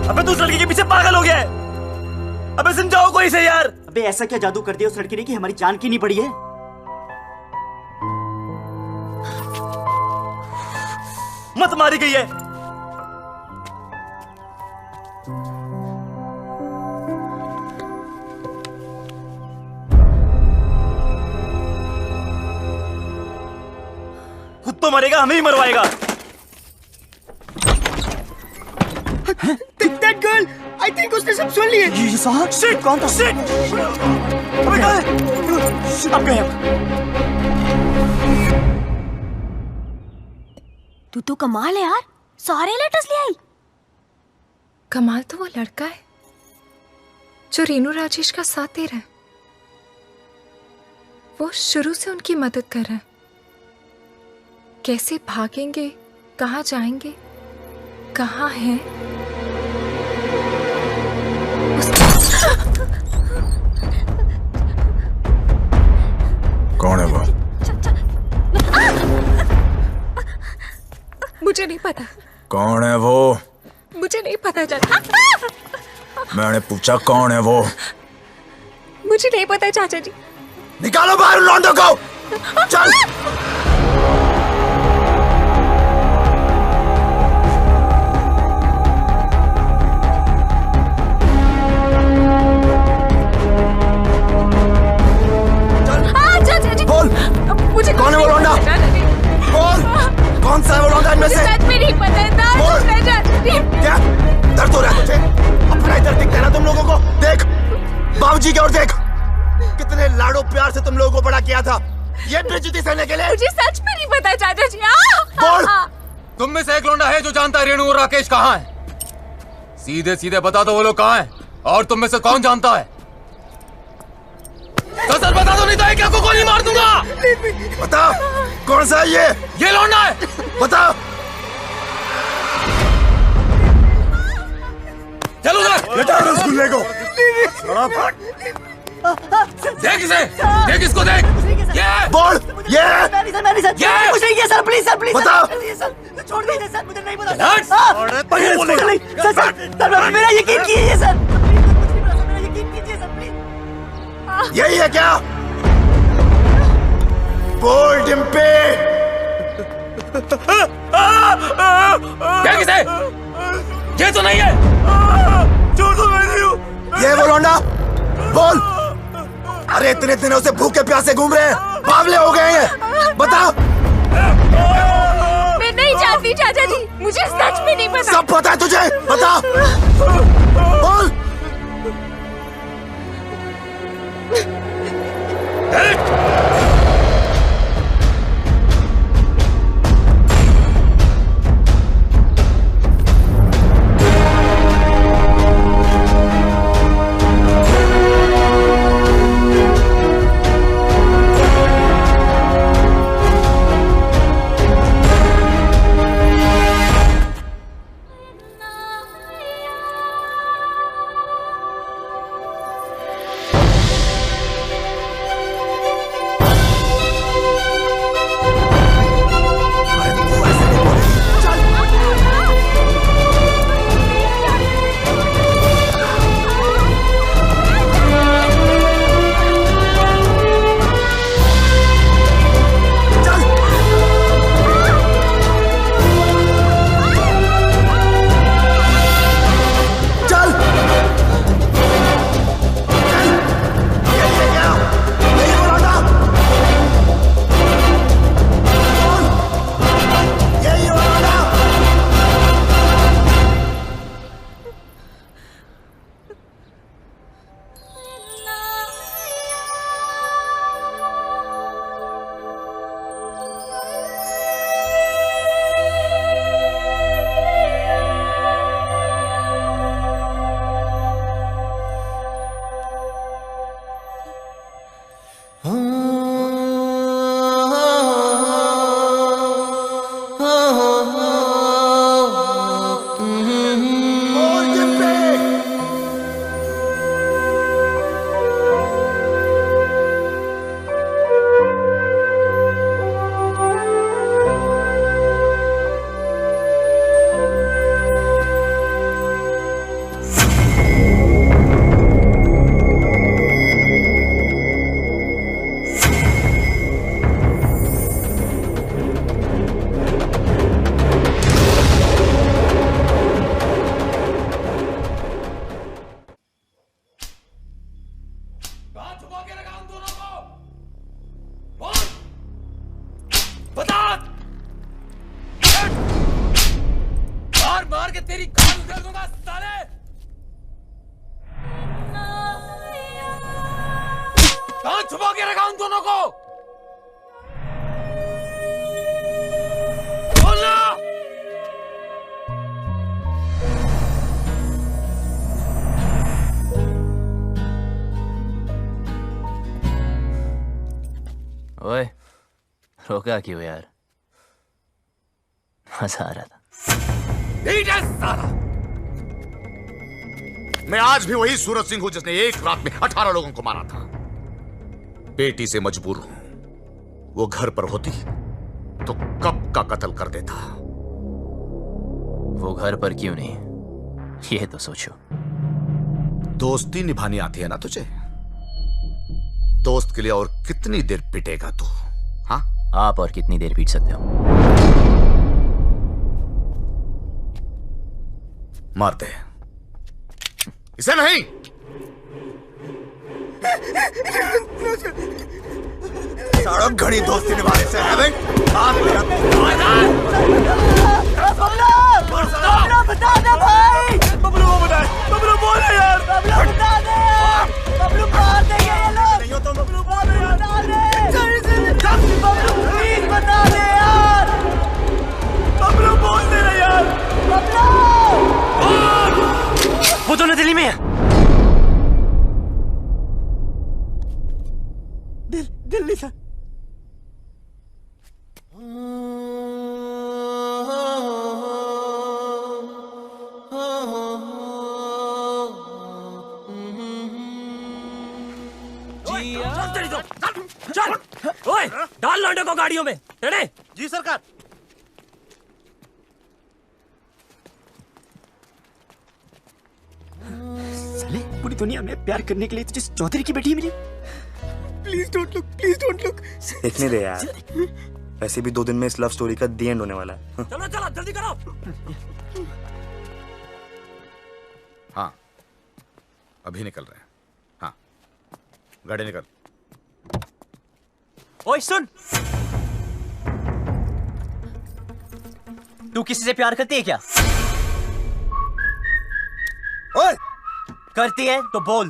अबे तू उस लड़की के पीछे पागल हो गया है। अबे समझाओ कोई से यार। अबे ऐसा क्या जादू कर दिया उस लड़की ने कि हमारी जान की नहीं पड़ी है? मत मारी गई है। खुद तो मरेगा, हमें ही मरवाएगा। That girl, I think उसने सब सुन लिए। ये साहब, Shit, कौन था? Shit! अबे कहाँ है? अब गए। तू तो कमाल है यार, सारे लेटर्स ले आई। कमाल तो वो लड़का है जो रेनू राजेश का साथ दे रहा है। वो शुरू से उनकी मदद कर रहा है। कैसे भागेंगे, कहाँ जाएंगे, कहाँ हैं? कौन है वो? मुझे नहीं पता। कौन है वो? मुझे नहीं पता चाचा। मैंने पूछा कौन है वो? मुझे नहीं पता चाचा जी। निकालो बाहर लौंडों को। चल। बोल, मुझे कौन है वो लौंडा? बोल, कौन सा है वो लौंडा इनमें से? सच में नहीं पता। बोल, क्या दर्द हो रहा है तुझे? अपना इधर दिखता है ना तुम लोगों को? देख, बाबूजी की ओर देख, कितने लाडो प्यार से तुम लोगों को बड़ा किया था, ये बेइज्जती सहने के लिए। मुझे सच में नहीं पता चाचा जी। बोल, तुम में से एक लौंडा है जो जानता है रेणु और राकेश कहाँ है? सीधे सीधे बता दो वो लोग कहाँ हैं, और तुम में से कौन जानता है? तो सर बता दो, नहीं तो एक को गोली मार दूंगा। बता, कौन सा है ये लौंडा है, बता। चलो उधर, बेटा रसगुल्ले को। देख इसे, देख इसको, देख। ये बोल, ये कुछ नहीं किया सर, प्लीज सर, प्लीज बता। छोड़ दीजिए सर, मुझे नहीं पता। सर, मेरा यकीन कीजिए सर। यही है क्या? बोल डिम्पे। देख इसे, ये तो नहीं है। छोड़ दो, मैं नहीं हूँ। ये वो लौंडा, बोल। अरे इतने दिनों से भूखे प्यासे घूम रहे हैं, बावले हो गए हैं, बता। मैं नहीं जानती चाचा जी, मुझे सच में नहीं पता। सब पता है तुझे, बता। बोल। छुपा के रखा उन दोनों को? बोलना। ओए, रोका क्यों यार? मजा आ रहा था। मैं आज भी वही सूरज सिंह हूं जिसने एक रात में 18 लोगों को मारा था। बेटी से मजबूर हूं। वो घर पर होती तो कब का कत्ल कर देता। वो घर पर क्यों नहीं, ये तो सोचो। दोस्ती निभानी आती है ना तुझे? दोस्त के लिए और कितनी देर पिटेगा तू? हाँ, आप और कितनी देर पीट सकते हो? मार दे इसे। नहीं, सारा घड़ी दोस्ती निभाने से है भाई। बता दे भाई। बबलू वो बताए, बबलू बोले यार। बबलू बता दे यार। बबलू मार देंगे ये लोग। नहीं हो तो बबलू बोले यार। बता दे। बबलू प्लीज बता दे यार। बबलू बोल दे ना यार। बबलू। वो दोनों दिल्ली में है। दिल्ली से। चल, ओए, डाल लौंडे को गाड़ियों में। टेढ़े। जी सरकार। साले, पूरी दुनिया में प्यार करने के लिए तुझे चौधरी की बेटी मिली। Please don't look, please don't look. देखने दे यार। वैसे भी 2 दिन में इस लव स्टोरी का दी एंड होने वाला है। चलो चलो जल्दी करो। हाँ, अभी निकल रहे हैं। हाँ, गाड़ी निकल। ओए सुन, तू किसी से प्यार करती है क्या? ओए, करती है तो बोल।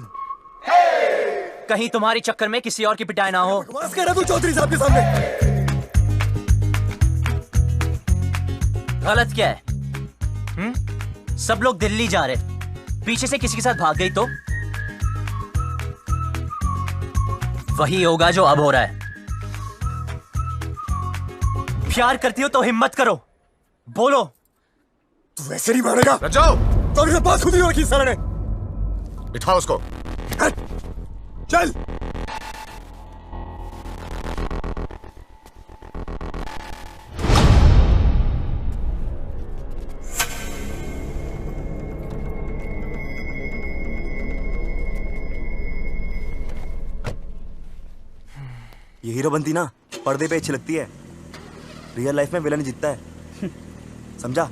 कहीं तुम्हारी चक्कर में किसी और की पिटाई ना हो। बस कह रहा तू चौधरी साहब के सामने। गलत क्या है? सब लोग दिल्ली जा रहे, पीछे से किसी के साथ भाग गई तो वही होगा जो अब हो रहा है। प्यार करती हो तो हिम्मत करो, बोलो। तू वैसे नहीं मानेगा। जाओ। तो अभी बात खुद ही रखी सर ने। बिठाओ उसको। चल। ये हीरो बनती ना पर्दे पे अच्छी लगती है, रियल लाइफ में विलन जीतता है। समझा?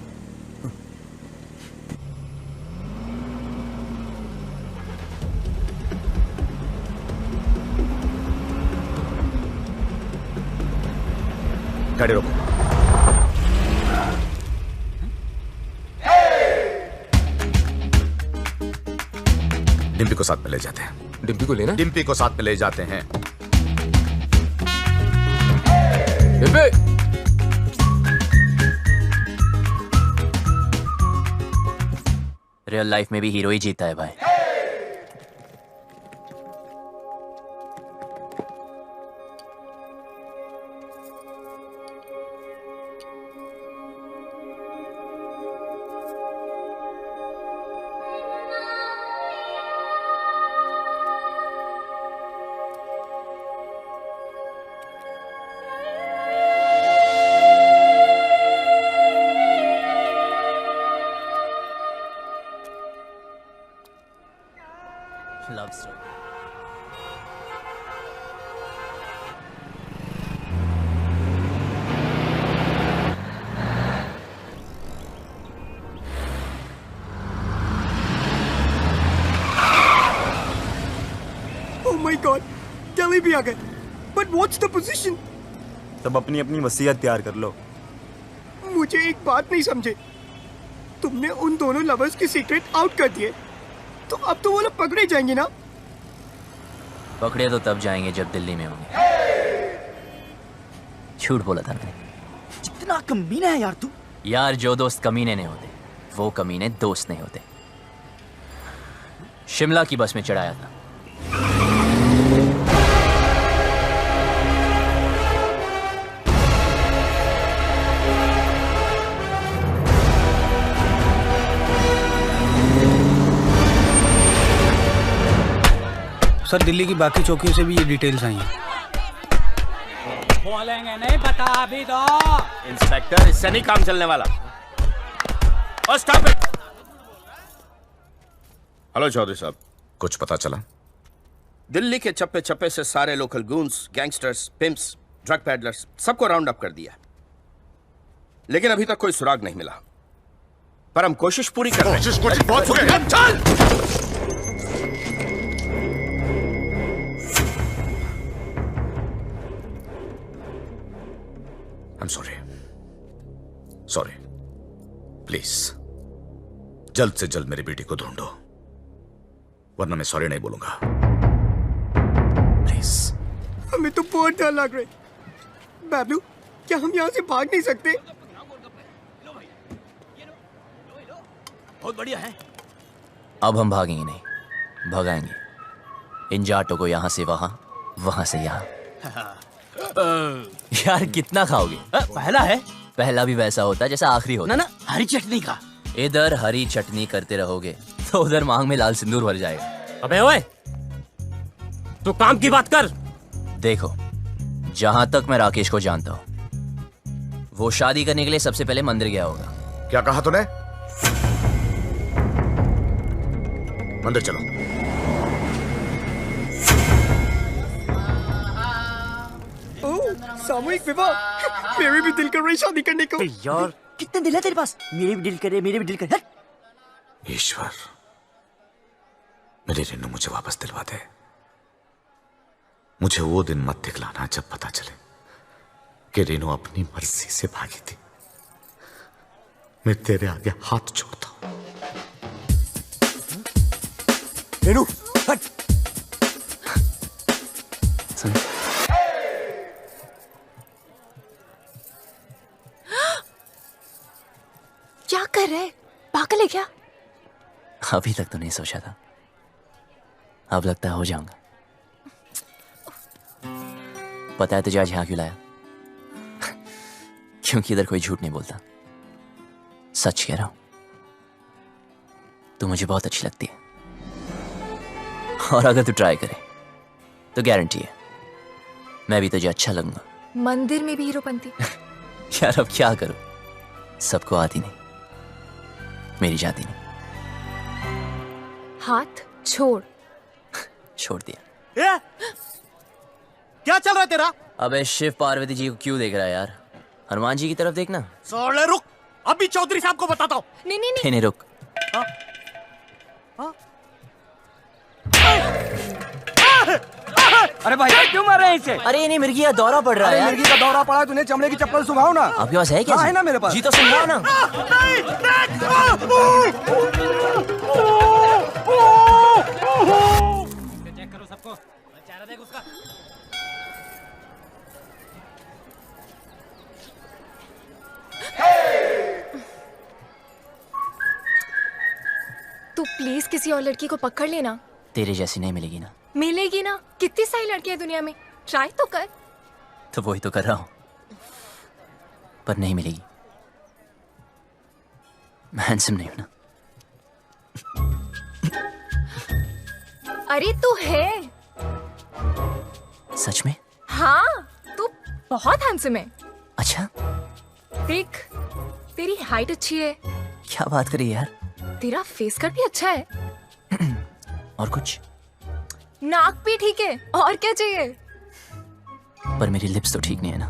गाड़ी रोको। डिम्पी को साथ में ले जाते हैं। डिम्पी को लेना? डिम्पी को साथ में ले जाते हैं। डिम्पी! रियल लाइफ में भी हीरो ही जीता है भाई। Love story. Oh my God, Delhi भी आ गए। But what's the position? सब अपनी अपनी वसीयत तैयार कर लो। मुझे एक बात नहीं समझे। तुमने उन दोनों लवर्स की सीक्रेट आउट कर दिए, तो अब तो वो लोग पकड़े जाएंगे ना? पकड़े तो तब जाएंगे जब दिल्ली में होंगे। झूठ बोला था मैंने। इतना कमीना है यार तू। यार जो दोस्त कमीने नहीं होते वो कमीने दोस्त नहीं होते। शिमला की बस में चढ़ाया था। सर दिल्ली की बाकी चौकियों से भी ये डिटेल्स आई हैं। बोलेंगे नहीं, बता अभी दो। इंस्पेक्टर, इससे नहीं काम चलने वाला। और स्टॉप इट। हेलो चौधरी साहब। कुछ पता चला? दिल्ली के चप्पे चप्पे से सारे local goons, gangsters, pimps, drug peddlers सबको राउंड अप कर दिया, लेकिन अभी तक कोई सुराग नहीं मिला। पर हम कोशिश पूरी कर रहे हैं। बहुत हो गया। चल। I'm sorry. Sorry. प्लीज जल्द से जल्द मेरी बेटी को ढूंढो, वरना मैं सॉरी नहीं बोलूंगा। प्लीज। हमें तो बहुत डर लग रहा है। बाबलू, क्या हम यहाँ से भाग नहीं सकते? बहुत बढ़िया है। अब हम भागेंगे नहीं, भगाएंगे इन जाटों को यहाँ से वहां, वहां से यहाँ। यार कितना खाओगे? पहला है। पहला भी वैसा होता है जैसा आखिरी होता है। ना हरी चटनी का। इधर हरी चटनी करते रहोगे तो उधर मांग में लाल सिंदूर भर जाएगा। अबे ओए, तू काम की बात कर। देखो, जहां तक मैं राकेश को जानता हूं, वो शादी करने के लिए सबसे पहले मंदिर गया होगा। क्या कहा तूने? मंदिर चलो। सामूहिक विवाह। मेरे भी दिल कर रही शादी करने को। यार कितने दिल है तेरे पास? मेरे भी दिल करे, मेरे भी दिल करे। ईश्वर, मेरी रेनू मुझे वापस दिलवा दे। मुझे वो दिन मत दिखलाना जब पता चले कि रेनू अपनी मर्जी से भागी थी। मैं तेरे आगे हाथ जोड़ता हूं। रेनू हट। क्या कर रहे? पागल है क्या? अभी तक तो नहीं सोचा था, अब लगता है हो जाऊंगा। पता है तुझे आज यहाँ क्यों लाया? क्योंकि इधर कोई झूठ नहीं बोलता, सच कह रहा हूं। तू मुझे बहुत अच्छी लगती है, और अगर तू ट्राई करे तो गारंटी है मैं भी तुझे अच्छा लगूंगा। मंदिर में भी हीरोपंती। यार अब क्या करूं, सबको आती नहीं, मेरी जाती नहीं। हाथ छोड़। छोड़ दिया। क्या चल रहा है तेरा? अबे शिव पार्वती जी को क्यों देख रहा है यार? हनुमान जी की तरफ देखना। सोले रुक, अभी चौधरी साहब को बताता हूँ। नहीं नहीं नहीं। नहीं रुक। अरे भाई क्यों मार रहे हैं इसे? अरे नहीं, मिर्गी का दौरा पड़ रहा है यार। मिर्गी का दौरा पड़ा है, तूने चमड़े की चप्पल सुंघाओ ना। आपके पास है क्या? हाँ, है ना मेरे पास। जी तो सुंघाओ ना। चेक करो सबको, चेहरा देख उसका। तू प्लीज किसी और लड़की को पकड़ लेना। तेरे जैसी नहीं मिलेगी ना। मिलेगी ना, कितनी सारी लड़कियां दुनिया में, ट्राई तो कर। तो वही तो कर रहा हूं, पर नहीं मिलेगी। मैं हैंडसम नहीं हूं ना। अरे तू है। सच में? हाँ, तू बहुत हैंडसम है। अच्छा, देख, तेरी हाइट अच्छी है। क्या बात करी यार? तेरा फेस कट भी अच्छा है। और कुछ? नाक भी ठीक है, और क्या चाहिए? पर मेरी लिप्स तो ठीक नहीं है ना।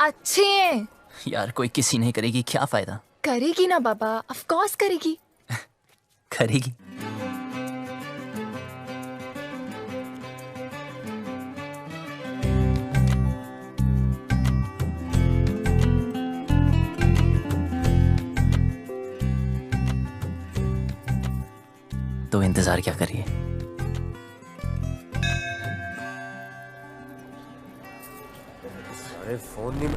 अच्छे हैं। यार कोई किसी नहीं करेगी, क्या फायदा? करेगी ना बाबा, ऑफ कोर्स करेगी। करेगी। तो इंतजार क्या करिए? अरे फोन नहीं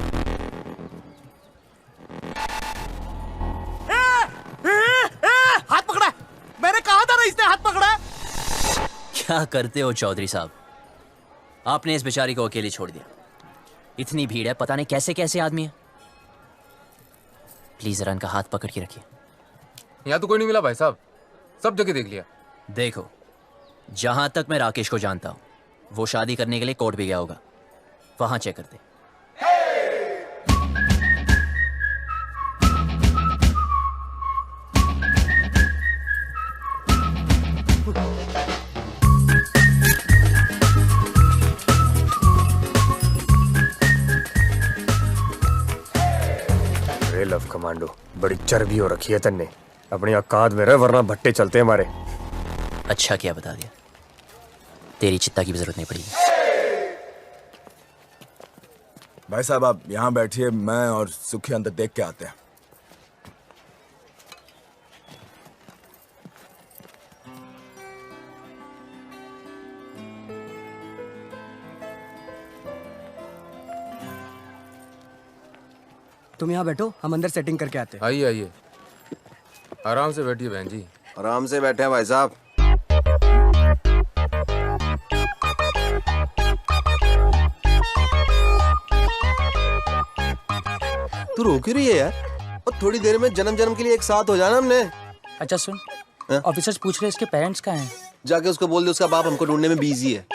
हाथ पकड़ा है। मैंने कहा था ना इसने हाथ पकड़ा है। क्या करते हो चौधरी साहब? आपने इस बेचारी को अकेली छोड़ दिया। इतनी भीड़ है, पता नहीं कैसे कैसे आदमी है। प्लीज जरा इनका हाथ पकड़ के रखिए। यहाँ तो कोई नहीं मिला भाई साहब, सब जगह देख लिया। देखो, जहां तक मैं राकेश को जानता हूं, वो शादी करने के लिए कोर्ट भी गया होगा। वहां चेक करते। अरे लव कमांडो, बड़ी चर्बी हो रखी है तन्ने। अपनी औकात में रह, वरना भट्टे चलते हैं हमारे। अच्छा किया बता दिया, तेरी चित्ता की भी जरूरत नहीं पड़ेगी। भाई साहब आप यहाँ बैठिए, मैं और सुखी अंदर देख के आते हैं। तुम यहाँ बैठो, हम अंदर सेटिंग करके आते हैं। आइए आइए, आराम से बैठिए बहन जी। आराम से बैठे हैं भाई साहब। तू रो क्यों रही है यार? और थोड़ी देर में जन्म जन्म के लिए एक साथ हो जाना हमने। अच्छा सुन, ऑफिसर्स पूछ रहे इसके पेरेंट्स कहाँ हैं? जाके उसको बोल दे उसका बाप हमको ढूंढने में बिजी है।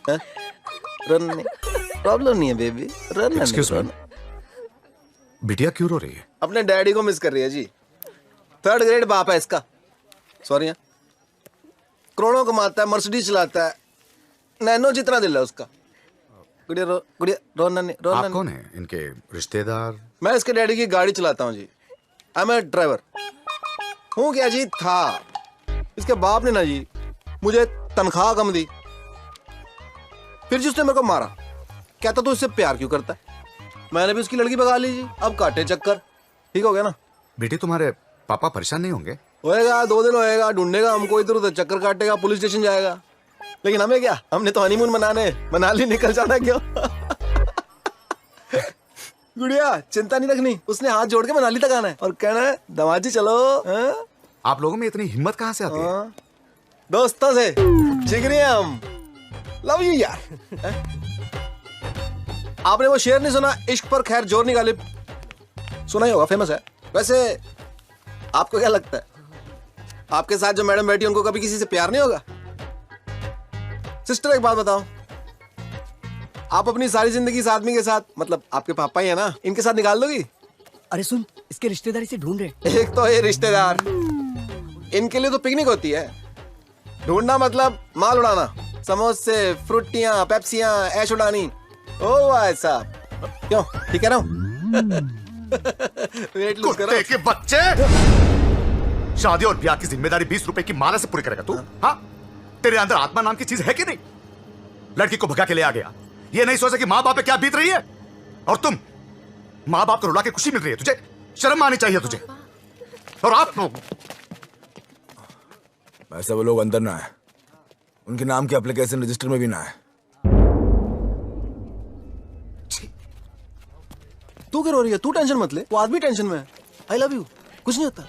रन प्रॉब्लम नहीं है बेबी, रन। एक्सक्यूज मी, बिटिया क्यों रो रही है? अपने डैडी को मिस कर रही है जी। 3rd ग्रेड बाप है इसका। सॉरी, करोड़ों कमाता है, मर्सिडीज चलाता है, नैनो जितना दिल है उसका। गुड़िया रोना नहीं, रोना। आप कौन है? इनके रिश्तेदार? मैं इसके डैडी की गाड़ी चलाता हूँ जी। I M A driver. हूँ क्या जी? था। इसके बाप ने ना जी मुझे तनख्वाह कम दी, फिर जी उसने मेरे को मारा। कहता तू इससे प्यार क्यों करता है? मैंने भी उसकी लड़की भगा ली जी। अब काटे चक्कर। ठीक हो गया ना? बेटी तुम्हारे पापा परेशान नहीं होंगे? होएगा, 2 दिन होएगा, ढूंढेगा हमको, इधर उधर चक्कर काटेगा, पुलिस स्टेशन जाएगा। लेकिन हमें क्या, हमने तो हनीमून मनाने मनाली निकल जाना। क्यों? गुड़िया चिंता नहीं रखनी, उसने हाथ जोड़ के मनाली तक आना है और कहना है दामाद जी चलो। आप लोगों में इतनी हिम्मत कहाँ से आती है? दोस्तों से जिगरी हम। लव यू यार। आपने वो शेर नहीं सुना, इश्क पर खैर जोर नहीं गालिब? सुना ही होगा, फेमस है। वैसे आपको क्या लगता है, आपके साथ जो मैडम बैठी उनको कभी किसी से प्यार नहीं होगा? सिस्टर एक बात बताओ, आप अपनी सारी जिंदगी इस आदमी के साथ, मतलब आपके पापा ही है ना, इनके साथ निकाल दोगी? अरे सुन, इसके रिश्तेदार इसे ढूंढ रहे। एक तो ये रिश्तेदार, इनके लिए तो पिकनिक होती है। ढूंढना मतलब माल उड़ाना, समोसे, फ्रूटियां, पेप्सियां, ऐश उड़ानी। ओ भाई साहब, क्यों ठीक है ना? वेट लूज करो। कुत्ते के बच्चे! शादी और ब्याह की जिम्मेदारी 20 रुपए की माला से पूरी करेगा तू? हाँ? तेरे अंदर आत्मा नाम की चीज है कि नहीं? लड़की को भगा के ले आ गया, ये नहीं सोचा कि माँ बाप पे क्या बीत रही है। और तुम माँ बाप को रुला के खुशी मिल रही है तुझे? शर्म आनी चाहिए तुझे। और आप लोग, ऐसे वो लोग अंदर ना है, उनके नाम के एप्लीकेशन रजिस्टर में भी ना है। तू क्या रो रही है? तू टेंशन मत ले, वो आदमी टेंशन में है। आई लव यू, कुछ नहीं होता।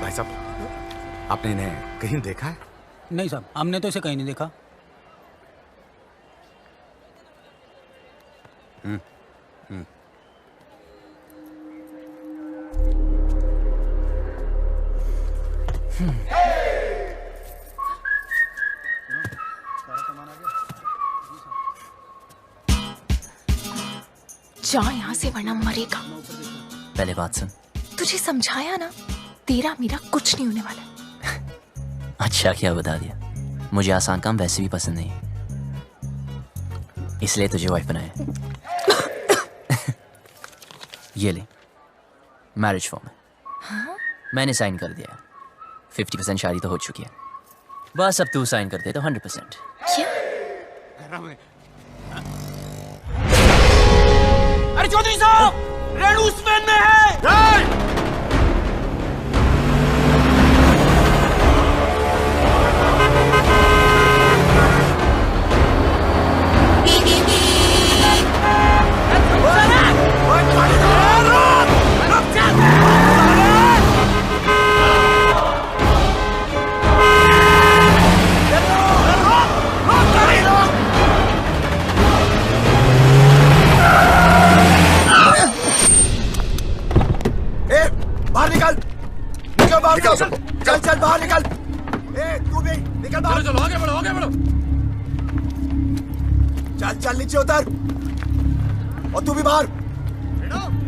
भाई साहब, आपने इन्हें कहीं देखा है? नहीं साहब, हमने तो इसे कहीं नहीं देखा। जा यहाँ से वरना मरेगा। पहले बात सुन। तुझे समझाया ना, तेरा मेरा कुछ नहीं होने वाला। अच्छा क्या बता दिया, मुझे आसान काम वैसे भी पसंद नहीं, इसलिए तुझे वाइफ बनाया। ये ले मैरिज फॉर्म है। हाँ? मैंने साइन कर दिया। 50% शादी तो हो चुकी है, बस अब तू साइन कर दे तो 100%। अरे चौधरी साहब, रेणु स्पेन में है। बाहर निकल, निकल बाहर, निकल सबको, चल चल बाहर निकल। तू भी निकल बाहर। चलो आगे बढ़ो, आगे बढ़ो। चल चल नीचे उतर, और तू भी बाहर,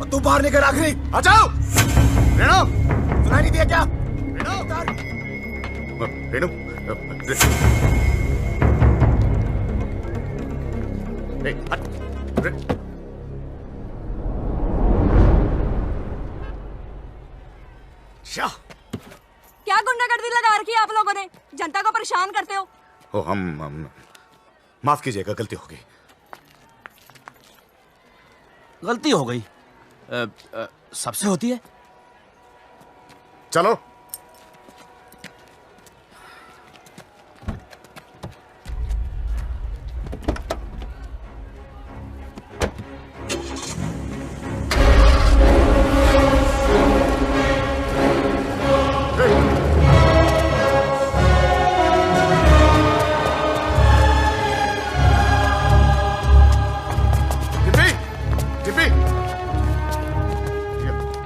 और तू बाहर निकल। आखिरी आ जाओ। रेणु, सुनाई नहीं दिया क्या? रेणु उतर। रेणु, क्या गुंडागर्दी लगा रखी है आप लोगों ने? जनता को परेशान करते हो। ओ, हम माफ कीजिएगा, गलती हो गई। गलती हो गई, सबसे होती है। चलो।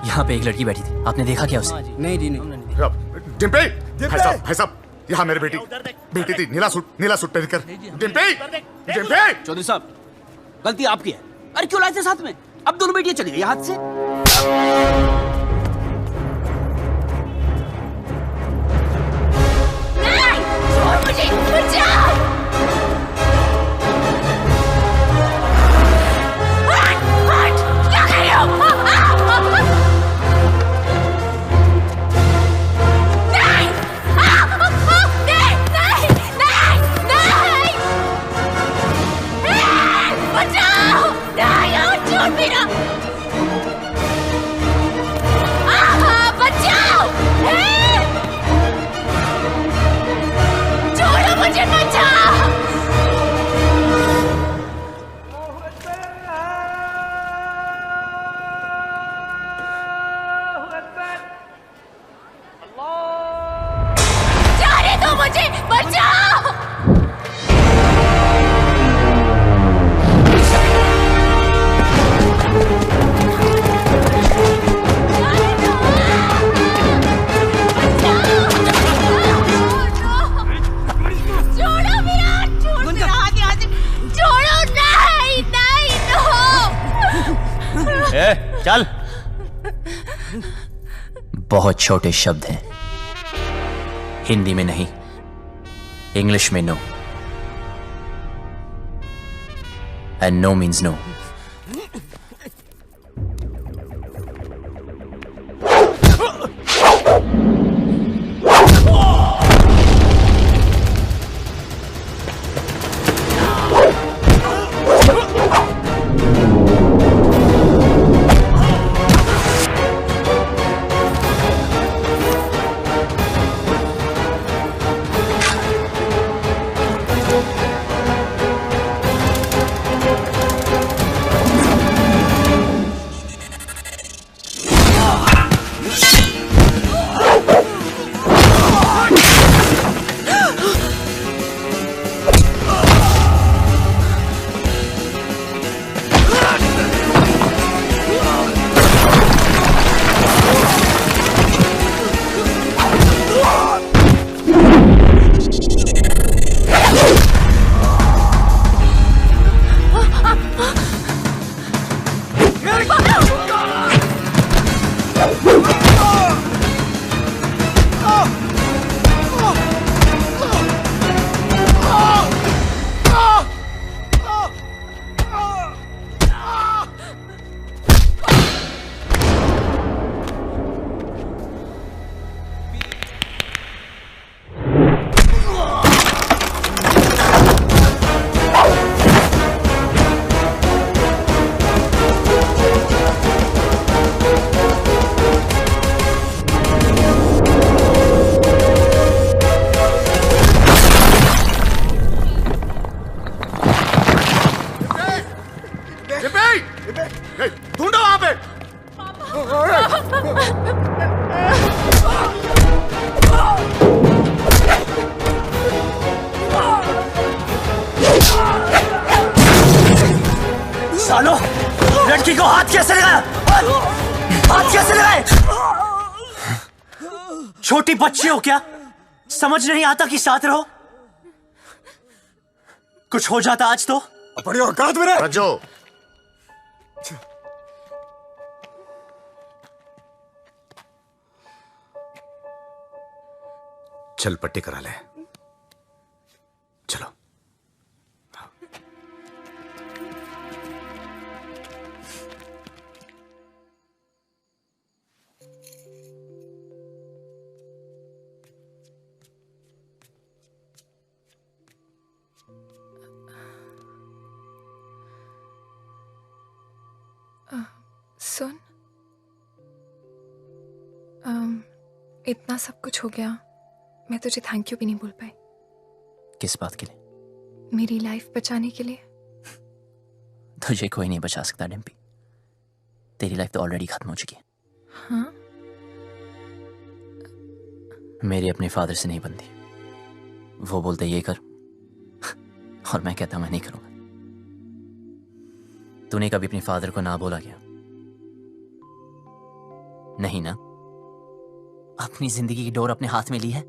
यहाँ पे एक लड़की बैठी थी, आपने देखा क्या उसे? नहीं जी नहीं। डिम्पी, भाई साहब, यहाँ मेरी बेटी थी, नीला सूट पहनकर। डिम्पी, डिम्पी। चौधरी साहब, गलती आपकी है। अरे क्यों लाए थे साथ में? अब दोनों बेटियां चली गई हाथ से। मुझे बचाओ। क्या कर रहे हो? बचाओ! छोड़ो मुझे, बचाओ! जाने दो मुझे, बचाओ! चल। बहुत छोटे शब्द हैं, हिंदी में नहीं, इंग्लिश में no, and no means no. कैसे लगाया? हाथ कैसे लगाए? छोटी बच्ची हो क्या? समझ नहीं आता कि साथ रहो? कुछ हो जाता आज तो अपनी औकात में रह। रजो, चल पट्टी करा ले। चलो। सुन, इतना सब कुछ हो गया, मैं तुझे थैंक यू भी नहीं बोल पाई। किस बात के लिए? मेरी लाइफ बचाने के लिए। तुझे कोई नहीं बचा सकता डिम्पी, तेरी लाइफ तो ऑलरेडी खत्म हो चुकी है। हाँ? मेरी अपने फादर से नहीं बनती। वो बोलते ये कर और मैं कहता मैं नहीं करूंगा। तूने कभी अपने फादर को ना बोला क्या? नहीं ना? अपनी जिंदगी की डोर अपने हाथ में ली है?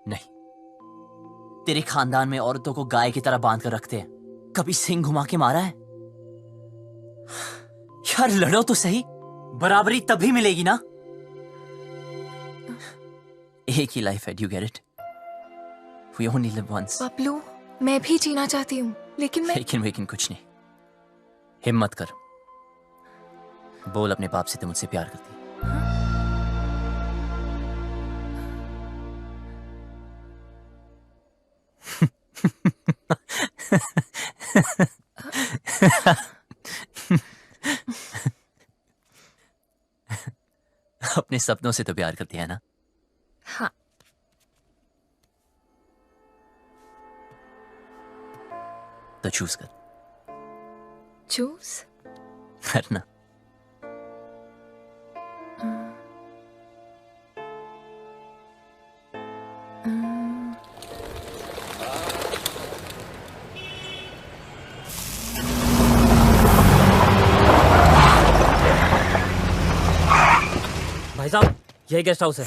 नहीं। तेरे खानदान में औरतों को गाय की तरह बांध कर रखते हैं, कभी सिंग घुमा के मारा है? यार लड़ो तो सही, बराबरी तभी मिलेगी ना। एक ही लाइफ है, do you get it? We only live once. Paplu, मैं भी जीना चाहती हूँ, लेकिन लेकिन कुछ नहीं। हिम्मत कर, बोल अपने बाप से तुम मुझसे प्यार करती है। अपने सपनों से तो प्यार करती है ना? हाँ। तो चूज कर। चूज करना। भाई साहब, यही गेस्ट हाउस है।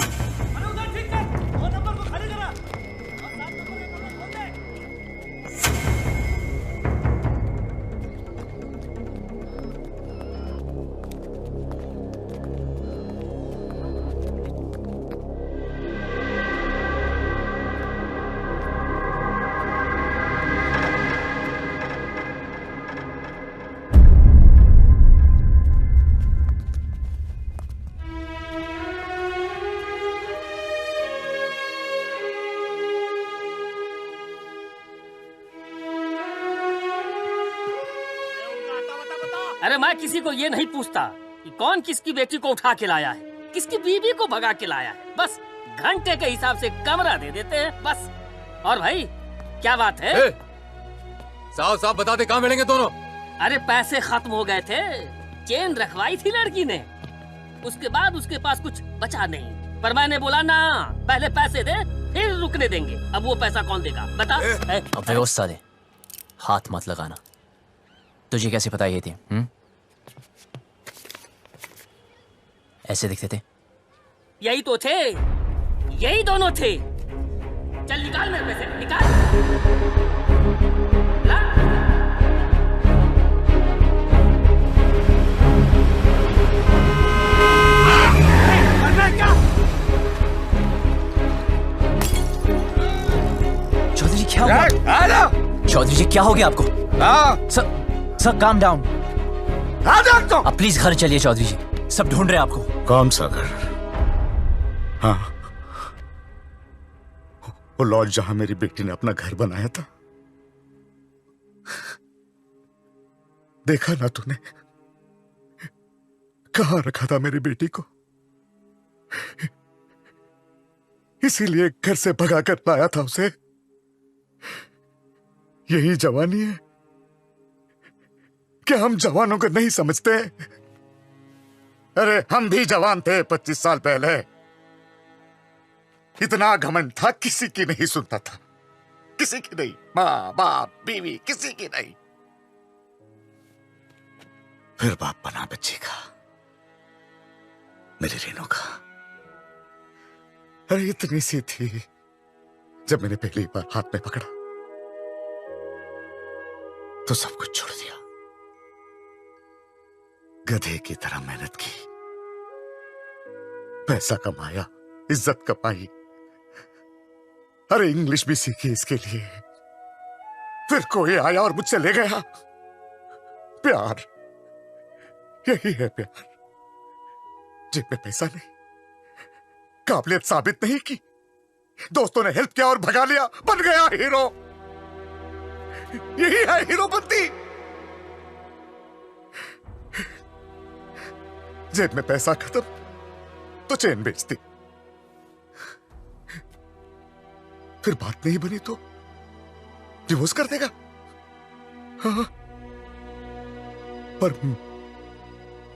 अरे मैं किसी को ये नहीं पूछता कि कौन किसकी बेटी को उठा के लाया है, किसकी बीवी को भगा के लाया है। बस घंटे के हिसाब से कमरा दे देते हैं बस। और भाई क्या बात है? साफ साफ बता दे, कहाँ मिलेंगे दोनों? अरे पैसे खत्म हो गए थे, चेन रखवाई थी लड़की ने, उसके बाद उसके पास कुछ बचा नहीं। पर मैंने बोला ना, पहले पैसे दे फिर रुकने देंगे। अब वो पैसा कौन देगा बता? अब व्यवस्था दे, हाथ मत लगाना। तुझे कैसे पता ये थे? ऐसे दिखते थे? यही तो थे, यही दोनों थे। चल निकाल मेरे पैसे, निकाल। ला। क्या? चौधरी जी क्या हुआ? चौधरी जी क्या हो गया आपको? Sir calm down. अब प्लीज घर चलिए चौधरी जी, सब ढूंढ रहे हैं आपको। कौन सा घर? हाँ, वो लॉज जहां मेरी बेटी ने अपना घर बनाया था। देखा ना तूने, कहां रखा था मेरी बेटी को? इसीलिए घर से भगा कर लाया था उसे। यही जवानी है? क्या हम जवानों को नहीं समझते? अरे हम भी जवान थे 25 साल पहले। इतना घमंड था, किसी की नहीं सुनता था, किसी की नहीं। माँ बाप बीवी किसी की नहीं। फिर बाप बना बच्ची का, मेरी रेनू का। अरे इतनी सी थी जब मैंने पहली बार हाथ में पकड़ा तो सब कुछ छोड़ दिया। गधे की तरह मेहनत की, पैसा कमाया, इज्जत कमाई, अरे इंग्लिश भी सीखी इसके लिए। फिर कोई आया और मुझसे ले गया। प्यार, यही है प्यार। जेब में पैसा नहीं, काबिलियत साबित नहीं की, दोस्तों ने हेल्प किया और भगा लिया, बन गया हीरो। यही है हीरोपंती। जेब में पैसा खत्म तो चेन बेचती, फिर बात नहीं बनी तो डिवोर्स कर देगा। हाँ, पर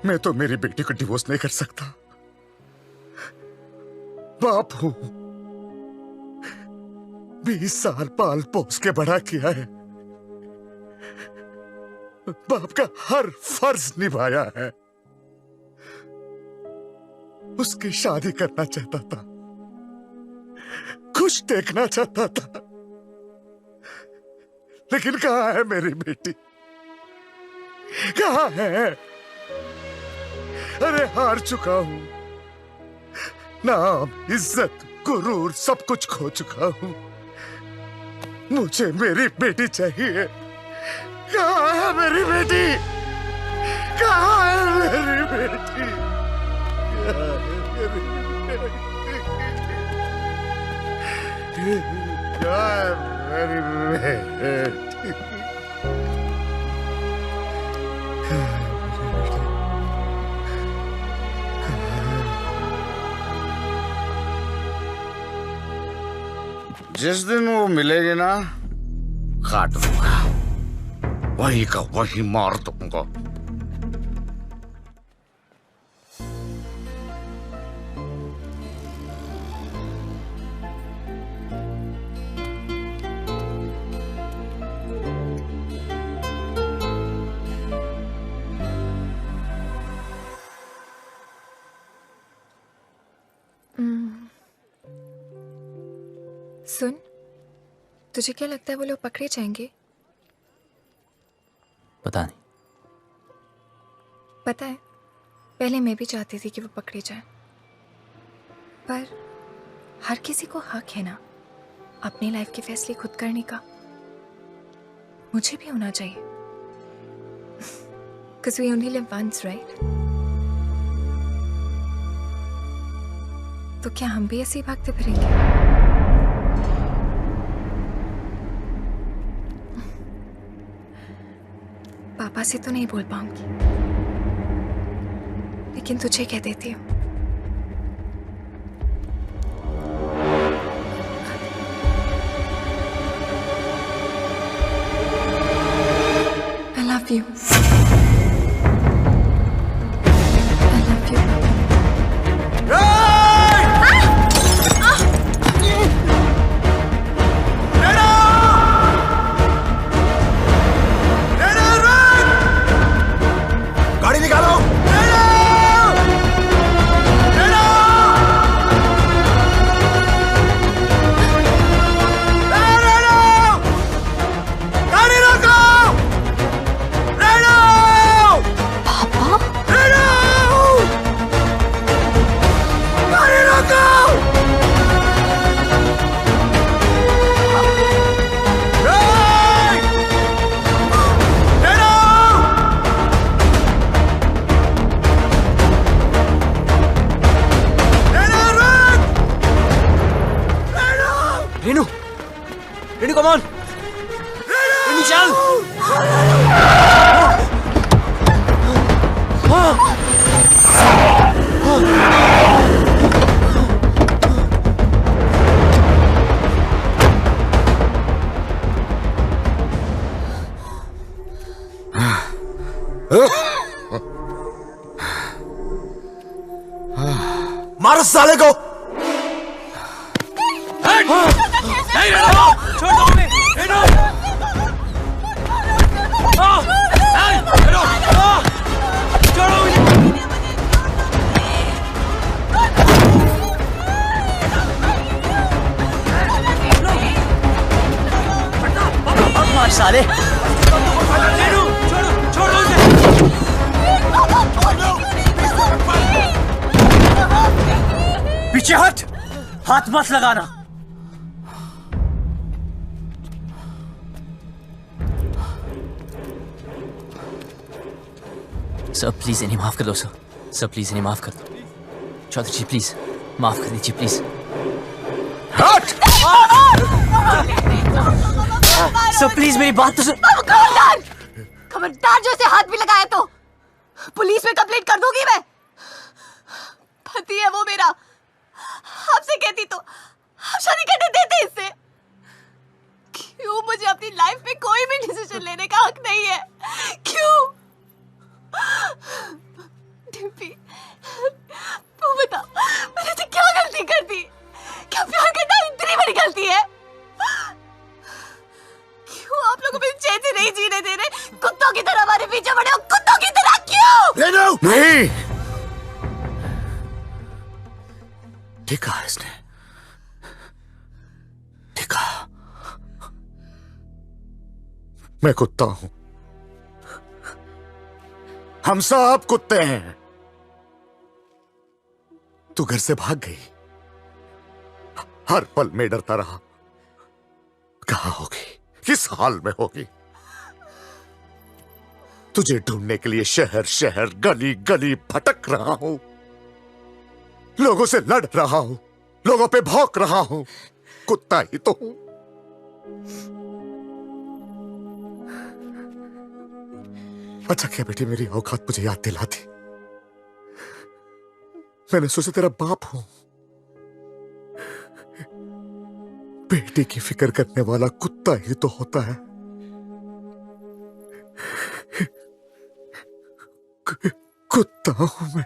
मैं तो मेरी बेटी को डिवोर्स नहीं कर सकता। बाप हूं, 20 साल पाल पोस के बड़ा किया है, बाप का हर फर्ज निभाया है। उसकी शादी करना चाहता था, खुश देखना चाहता था, लेकिन कहां है मेरी बेटी, कहां है? अरे हार चुका हूं, नाम, इज्जत, गुरूर सब कुछ खो चुका हूं। मुझे मेरी बेटी चाहिए। कहां है मेरी बेटी? कहां है मेरी बेटी? कहां है मेरी बेटी? जिस दिन वो मिलेगी ना, काट दूंगा, वही का वही मार दूंगा। सुन, तुझे क्या लगता है वो लोग पकड़े जाएंगे? पता नहीं। पता है, पहले मैं भी चाहती थी कि वो पकड़े जाएं, पर हर किसी को हक है ना अपनी लाइफ के फैसले खुद करने का। मुझे भी होना चाहिए, because we only live once, right? तो क्या हम भी ऐसे ही भागते फिरेंगे? पापा से तो नहीं बोल पाऊंगी, लेकिन तुझे कह देती हूँ। I love you. I love you. गाड़ी निकालो। गाड़ी रोको। पापा। गाड़ी रोको। रेनू, रेनू कम ऑन, रेनू चल। मारो साले को। नहीं रेनू, छोड़ दो हमें, रेनू। साले। छोड़ दो उसे। पीछे हट, हाथ मत लगाना। सर प्लीज इन्हें माफ कर दो सर। सर प्लीज इन्हें माफ कर दो। चौधरी जी प्लीज माफ कर दीजिए प्लीज। सर प्लीज मेरी बात तो सुन। खबरदार, खबरदार जो इसे हाथ भी लगाया तो पुलिस में कंप्लेंट कर दूंगी मैं। पति है वो मेरा, आपसे कहती तो आप शादी करने देते इससे। क्यों मुझे अपनी लाइफ में कोई भी डिसीजन लेने का हक नहीं है? क्यों? डिम्पी, तू बता मैंने तो क्या गलती कर दी? क्या प्यार करना इतनी बड़ी गलती है? क्यों आप लोग मुझे चैन से नहीं जीने दे रहे? कुत्तों की तरह हमारे पीछे पड़े हो, कुत्तों की तरह क्यों? नहीं, देखा है इसने, देखा। मैं कुत्ता हूं, हम सब कुत्ते हैं। तू घर से भाग गई, हर पल में डरता रहा। कहां होगी, किस हाल में होगी? तुझे ढूंढने के लिए शहर शहर गली गली भटक रहा हूं, लोगों से लड़ रहा हूं, लोगों पे भौंक रहा हूं। कुत्ता ही तो हूं। अच्छा क्या बेटी मेरी औकात मुझे याद दिलाती। मैंने सोचा तेरा बाप हूं। बेटी की फिक्र करने वाला कुत्ता ही तो होता है। कुत्ता हूं मैं।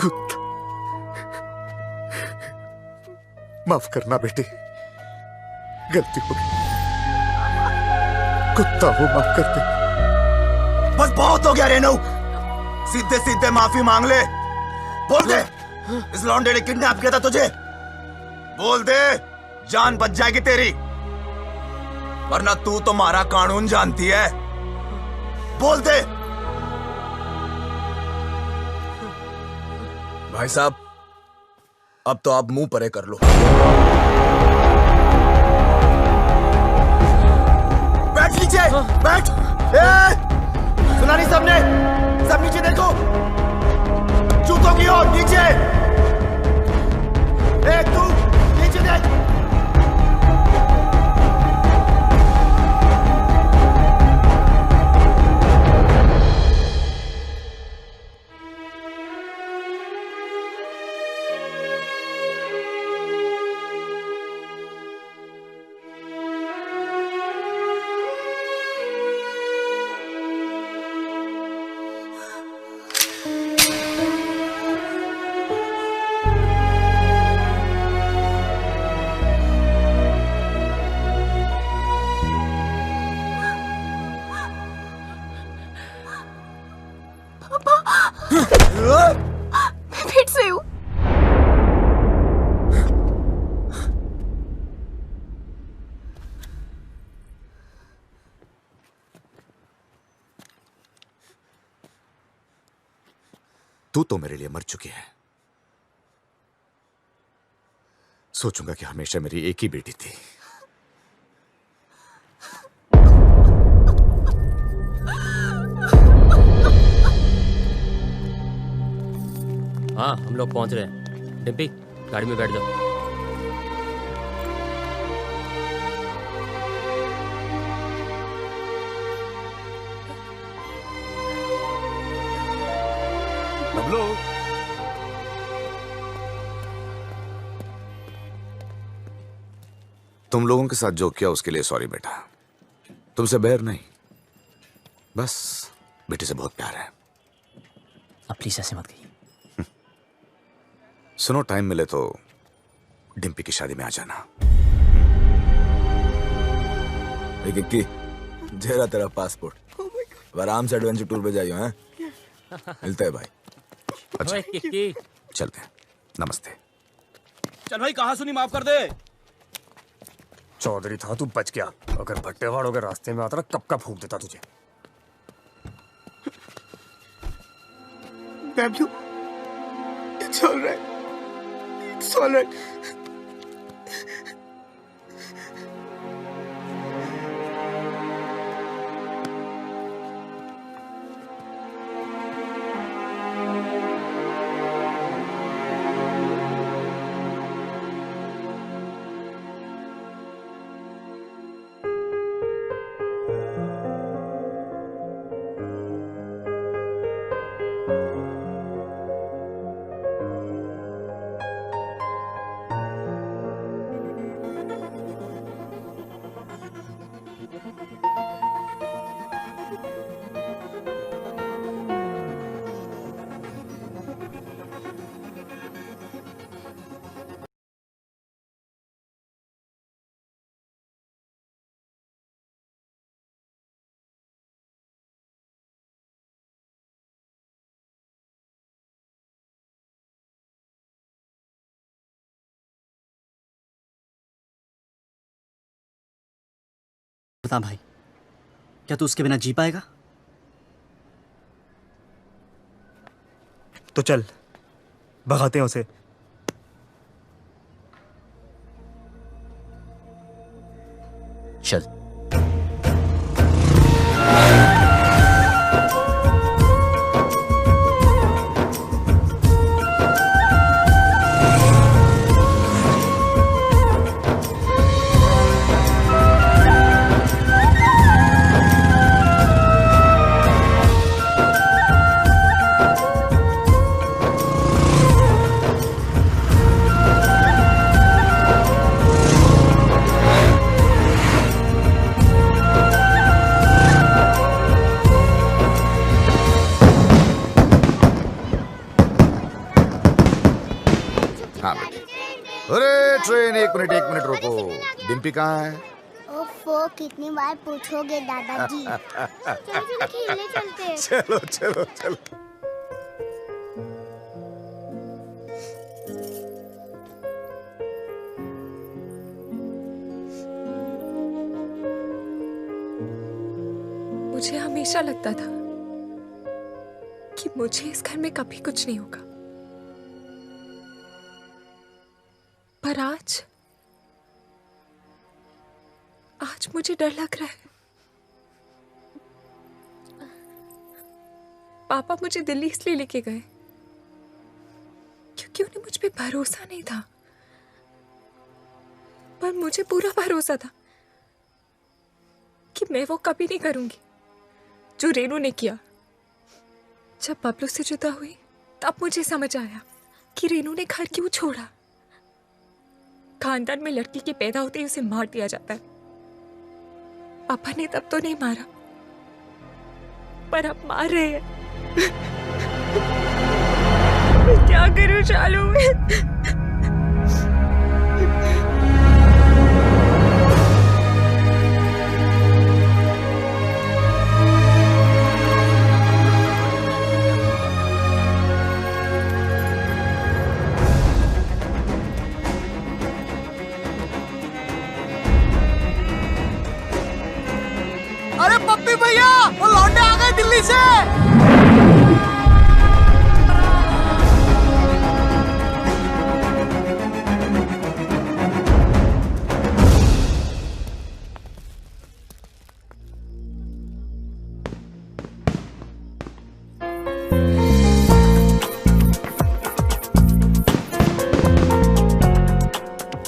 कुत्ता। माफ करना बेटी, गलती हो गई। कुत्ता हूं, माफ कर दे। बस बहुत हो गया रेनू, सीधे सीधे माफी मांग ले। बोल दे इस लौंडे ने किडनैप किया था तुझे। बोल दे, जान बच जाएगी तेरी, वरना तू तो हमारा कानून जानती है। बोल दे। भाई साहब, अब तो आप मुंह परे कर लो। बैठ नीचे, बैठ। सुना नहीं सबने? सब नीचे देखो, जूतों की ओर नीचे। तू नीचे देख। मैं फिर से हूँ। तू तो मेरे लिए मर चुकी है। सोचूंगा कि हमेशा मेरी एक ही बेटी थी। हाँ, हम लोग पहुंच रहे हैं। डिम्पी, गाड़ी में बैठ जाओ। बबलू, तुम लोगों के साथ जो किया उसके लिए सॉरी बेटा। तुमसे बैर नहीं, बस बेटे से बहुत प्यार है। अब प्लीज ऐसे मत कहिए। सुनो, टाइम मिले तो डिम्पी की शादी में आ जाना। किक्की, जेरा तेरा पासपोर्ट। अब आराम से एडवेंचर टूर पे जाइयो हैं। मिलते हैं भाई। अच्छा किक्की, चलते हैं। नमस्ते। चल भाई, कहा सुनी माफ कर दे। चौधरी था तू बच गया, अगर भट्टेवाड़ों के रास्ते में आता ना कब का फूंक देता तुझे। Bablu, it's all right. It's all right. बता भाई, क्या तू उसके बिना जी पाएगा? तो चल भगाते हैं उसे। चल। ट्रेन एक मिनट रुको। डिम्पी कहाँ है? ओफो, कितनी बार पूछोगे दादाजी। चलो खेलने चलते हैं। चलो चलो चलो। मुझे हमेशा लगता था कि मुझे इस घर में कभी कुछ नहीं होगा, पर आज मुझे डर लग रहा है। पापा मुझे दिल्ली इसलिए लेके गए क्योंकि उन्हें मुझ पे भरोसा नहीं था, पर मुझे पूरा भरोसा था कि मैं वो कभी नहीं करूंगी जो रेनू ने किया। जब बबलू से जुदा हुई तब मुझे समझ आया कि रेनू ने घर क्यों छोड़ा। खानदान में लड़की के पैदा होते ही उसे मार दिया जाता है। पापा ने तब तो नहीं मारा, पर अब मार रहे हैं। मैं क्या करूं शालू? अरे पप्पी भैया, वो लौंडे आ गए दिल्ली से।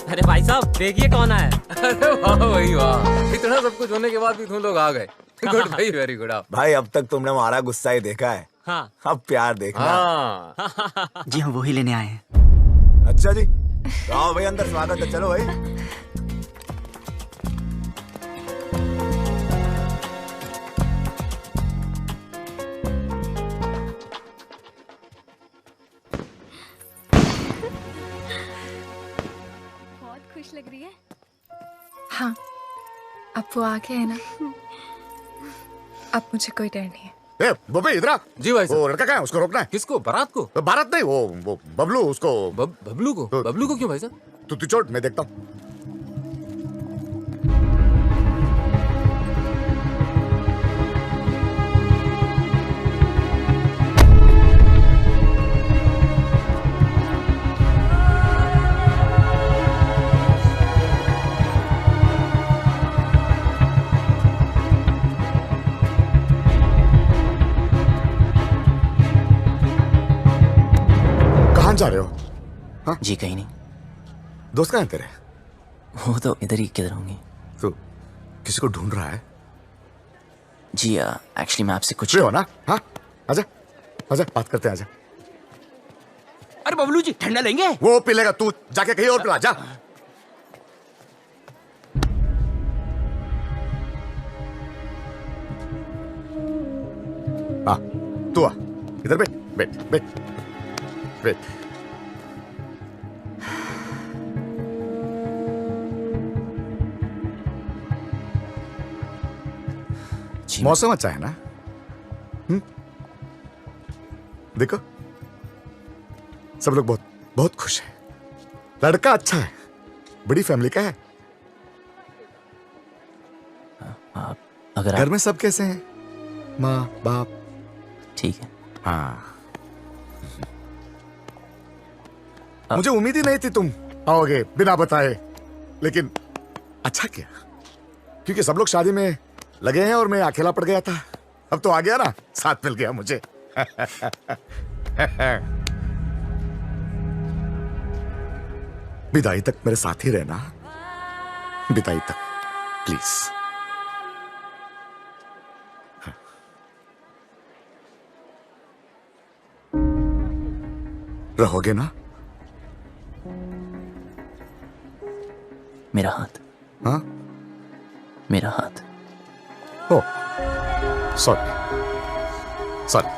अरे भाई साहब, देखिए कौन आया। अरे वाह भाई वाह, इतना सब कुछ होने के बाद भी तुम लोग आ गए। गुड भाई, वेरी गुड। आप भाई अब तक तुमने हमारा गुस्सा ही देखा है। हाँ। अब प्यार देखना। हाँ। जी हम वही लेने आए हैं। अच्छा जी, आओ भाई अंदर, स्वागत है। चलो भाई। बहुत खुश लग रही है। हाँ, अब वो आ गया है ना, अब मुझे कोई डर नहीं है। ए बबे इधर आ। जी भाई साहब। वो लड़का कहाँ है? उसको रोकना है। किसको? बारात को? बारात नहीं, वो बबलू, उसको। बबलू को? बबलू को क्यों भाई साहब? तू चोट, मैं देखता हूँ। जा रहे हो? हाँ? जी कहीं नहीं। दोस्त कहाँ हैं तेरे? वो तो इधर ही किधर होंगे। तो किसी को ढूंढ रहा है? जी एक्चुअली मैं आपसे कुछ। फ्री हो ना? हाँ आजा आजा, बात करते हैं, आजा। अरे बबलू जी ठंडा लेंगे? वो पी लेगा, तू जाके कहीं और पिला जा। हाँ तू आ, इधर बैठ बैठ बैठ बैठ। मौसम अच्छा है ना? देखो सब लोग बहुत बहुत खुश हैं। लड़का अच्छा है, बड़ी फैमिली का है। अगर घर में सब कैसे हैं? माँ बाप? ठीक है। हाँ मुझे उम्मीद ही नहीं थी तुम आओगे बिना बताए, लेकिन अच्छा किया, क्योंकि सब लोग शादी में लगे हैं और मैं अकेला पड़ गया था। अब तो आ गया ना, साथ मिल गया मुझे। विदाई तक मेरे साथ ही रहना, विदाई तक प्लीज। रहोगे ना? मेरा हाथ। हाँ मेरा हाथ। ओ सॉरी सॉरी।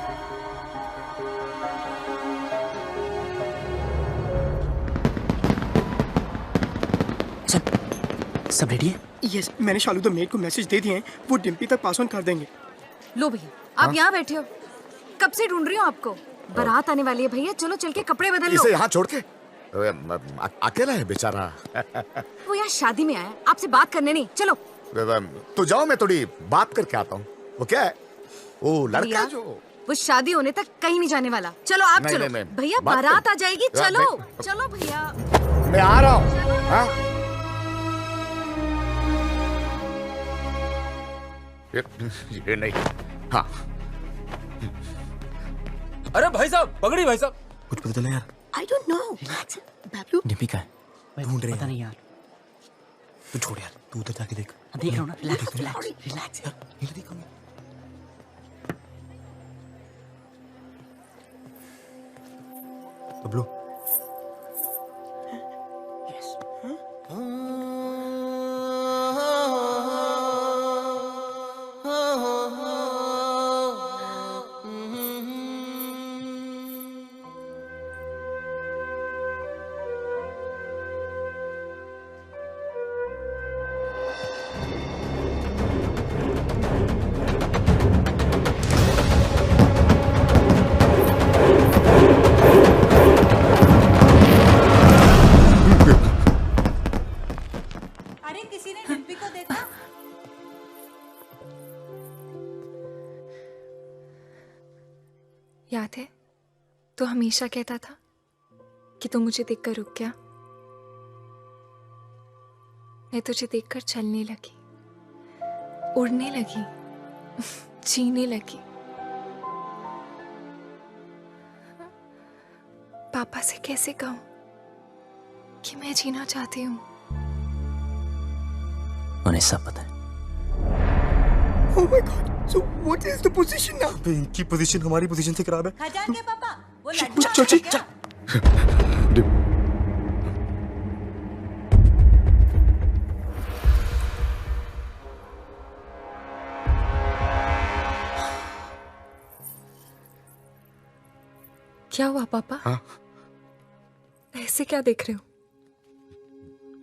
सब रेडी है? यस, मैंने शालू द मेड को मैसेज दे दिए हैं, वो डिम्पी तक पास ऑन कर देंगे। लो भैया आप यहाँ बैठे हो, कब से ढूंढ रही हूँ आपको। बारात आने वाली है भैया, चलो चल के कपड़े बदल लो। इसे यहाँ छोड़ के? अकेला है बेचारा। वो यहाँ शादी में आया, आपसे बात करने नहीं। चलो तो जाओ, मैं थोड़ी बात करके आता हूँ। वो क्या है? वो लड़का जो वो शादी होने तक कहीं नहीं जाने वाला। चलो आप नहीं, चलो नहीं, भैया, बारात आ जाएगी। चलो चलो भैया, मैं आ रहा हूँ। हाँ? ये नहीं। हाँ अरे भाई साहब, पकड़ी भाई साहब। कुछ पता चला यार? I don't know. Bablu Dimpy का है? ढूंढ रहे हैं। पता नहीं यार। तू छोड़ यार, तू उधर जाके देख। देख रहा हूँ ना, रिलैक्स रिलैक्स रिलैक्स यार। इधर देखो। बबलू अरे किसी ने डिम्पी को देखा? याद है तो हमेशा कहता था कि तू मुझे देखकर रुक गया। मैं तुझे देखकर चलने लगी, उड़ने लगी, जीने लगी। पापा से कैसे कहूं कि मैं जीना चाहती हूँ? उन्हें सब पता है। Oh my God! So what is the position now? इनकी पोजीशन हमारी पोजीशन से खराब है। खजान के पापा, वो चल लड्डू चल चल चल। क्या हुआ पापा? हाँ? ऐसे क्या देख रहे हो?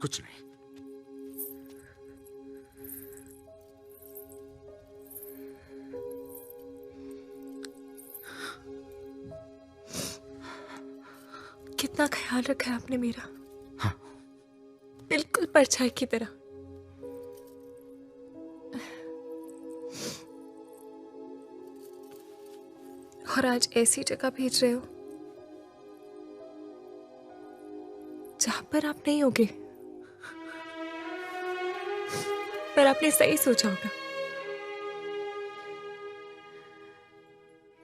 कुछ नहीं। कितना ख्याल रखा है आपने मेरा। हाँ। बिल्कुल परछाई की तरह। और आज ऐसी जगह भेज रहे हो जहां पर आप नहीं होगे, पर आपने सही सोचा होगा।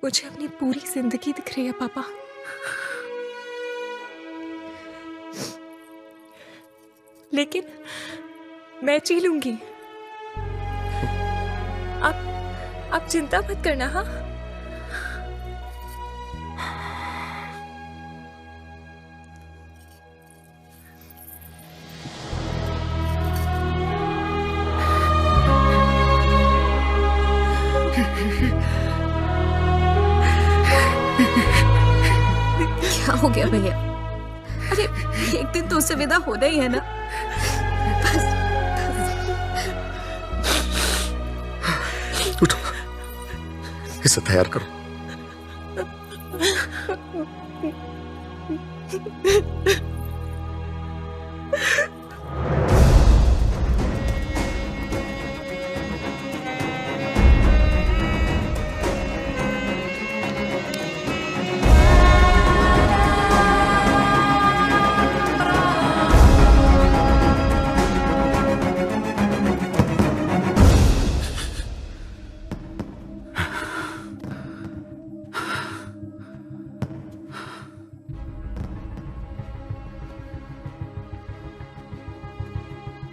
मुझे अपनी पूरी जिंदगी दिख रही है पापा। लेकिन मैं जी लूंगी। आप चिंता मत करना। हाँ, क्या हो गया भैया? अरे एक दिन तो उससे विदा होना ही है ना। उठो, इसे तैयार करो।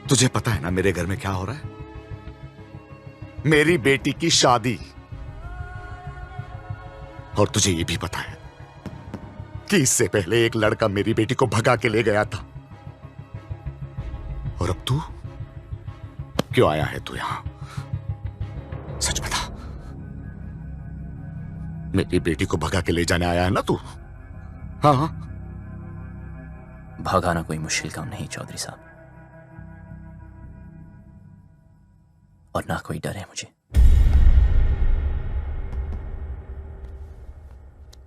तुझे पता है ना मेरे घर में क्या हो रहा है? मेरी बेटी की शादी। और तुझे ये भी पता है कि इससे पहले एक लड़का मेरी बेटी को भगा के ले गया था। और अब तू क्यों आया है तू यहां? सच बता, मेरी बेटी को भगा के ले जाने आया है ना तू? हाँ। भगाना कोई मुश्किल काम नहीं चौधरी साहब, और ना कोई डर है मुझे।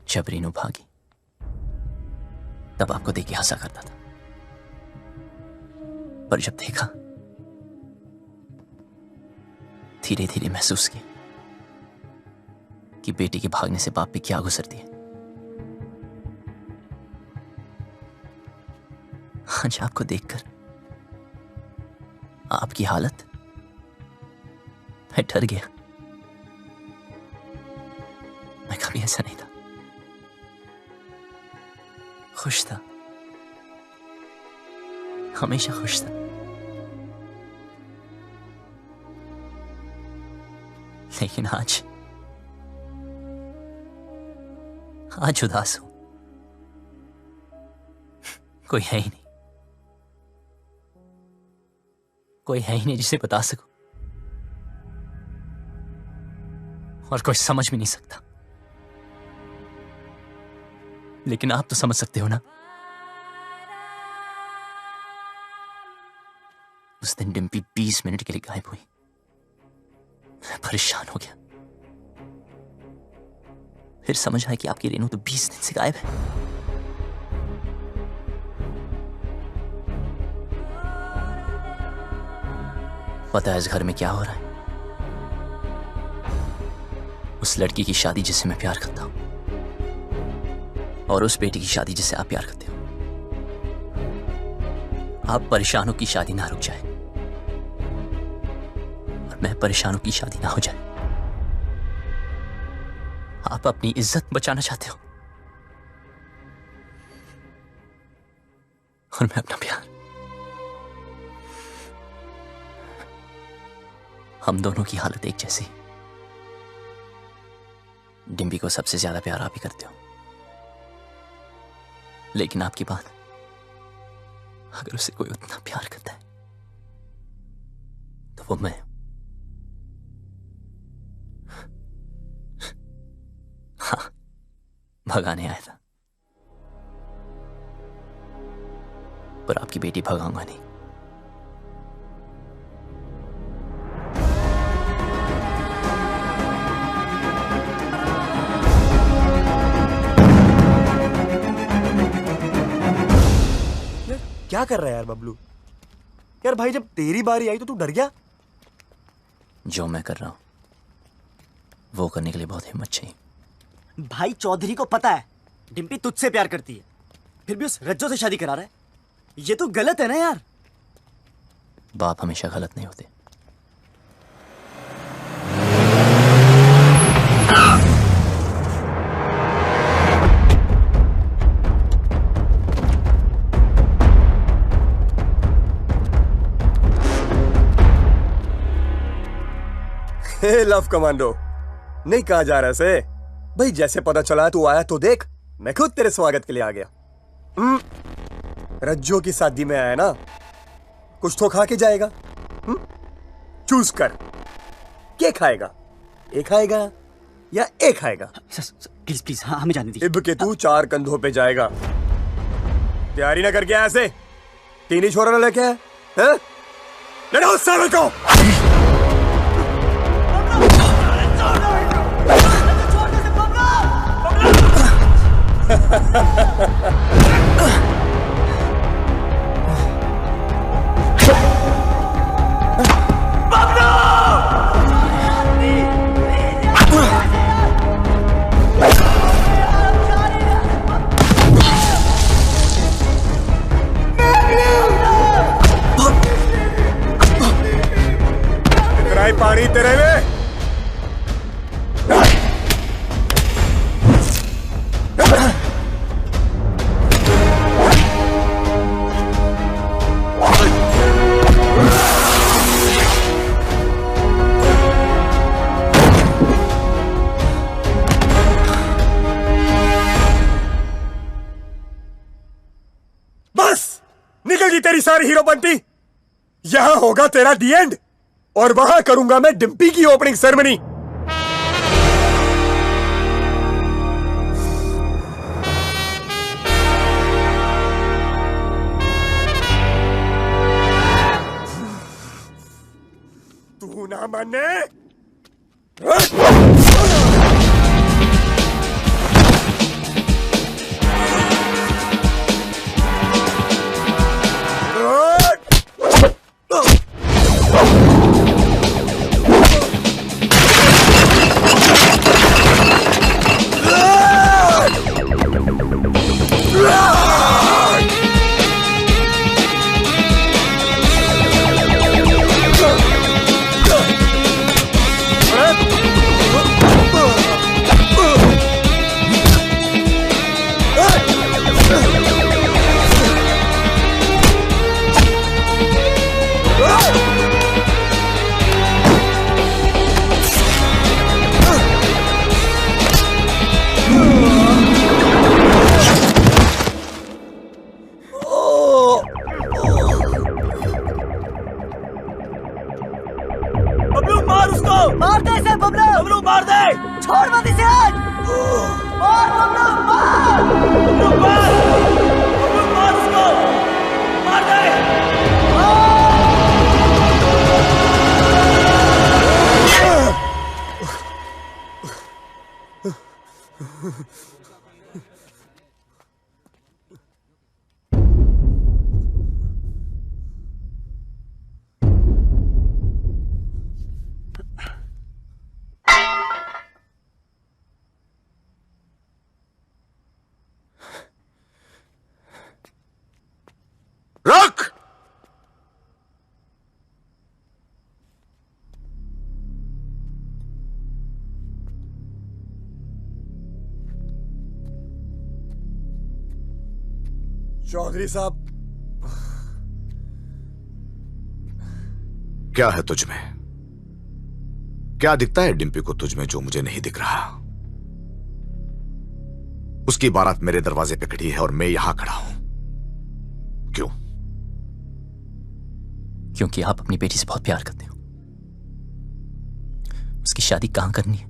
जब रीनू भागी तब आपको देख के हंसा करता था, पर जब देखा धीरे धीरे महसूस किया कि बेटी के भागने से बाप पे क्या गुजरती है। आज आपको देखकर आपकी हालत, मैं डर गया। मैं कभी ऐसा नहीं था, खुश था, हमेशा खुश था। लेकिन आज उदास हूं। कोई है ही नहीं, कोई है ही नहीं जिसे बता सकूं, और कोई समझ भी नहीं सकता। लेकिन आप तो समझ सकते हो ना। उस दिन डिम्पी 20 मिनट के लिए गायब हुई। मैं परेशान हो गया। फिर समझ आया कि आपकी रेनू तो 20 दिन से गायब है। पता है इस घर में क्या हो रहा है? उस लड़की की शादी जिससे मैं प्यार करता हूं, और उस बेटी की शादी जिससे आप प्यार करते हो। आप परेशानों की शादी ना रुक जाए, और मैं परेशानों की शादी ना हो जाए। आप अपनी इज्जत बचाना चाहते हो, और मैं अपना प्यार। हम दोनों की हालत एक जैसी। डिम्पी को सबसे ज्यादा प्यार आप ही करते हो, लेकिन आपकी बात, अगर उसे कोई उतना प्यार करता है तो वो मैं। हाँ, भगाने आया था, पर आपकी बेटी भगाऊंगा नहीं। क्या कर रहा है यार बबलू? यार भाई जब तेरी बारी आई तो तू डर गया? जो मैं कर रहा हूं वो करने के लिए बहुत हिम्मत चाहिए। भाई चौधरी को पता है डिम्पी तुझसे प्यार करती है, फिर भी उस रज्जो से शादी करा रहा है। ये तो गलत है ना यार। बाप हमेशा गलत नहीं होते। लव कमांडो नहीं कहा जा रहा से भाई, जैसे पता चला तू आया तो देख मैं खुद तेरे स्वागत के लिए आ गया। रज्जो की शादी में आया ना, कुछ तो खा के जाएगा। चूज कर, क्या खाएगा? एक खाएगा या एक खाएगा? प्लीज प्लीज हाँ हमें जाने दीजिए। इब के तू 4 कंधों पे जाएगा। तैयारी ना करके आया से 3 ही छोरा ना लेके आया हैं? लड़ो साले को। इतना ही पानी तेरे में? तेरी सारी हीरो बनती। यहां होगा तेरा दी एंड और वहां करूंगा मैं डिम्पी की ओपनिंग सेरेमनी। तू ना माने रख। चौधरी साहब, क्या है तुझ में? क्या दिखता है डिम्पी को तुझ में जो मुझे नहीं दिख रहा? उसकी बारात मेरे दरवाजे पे खड़ी है और मैं यहां खड़ा हूं। क्यों? क्योंकि आप अपनी बेटी से बहुत प्यार करते हो। उसकी शादी कहां करनी है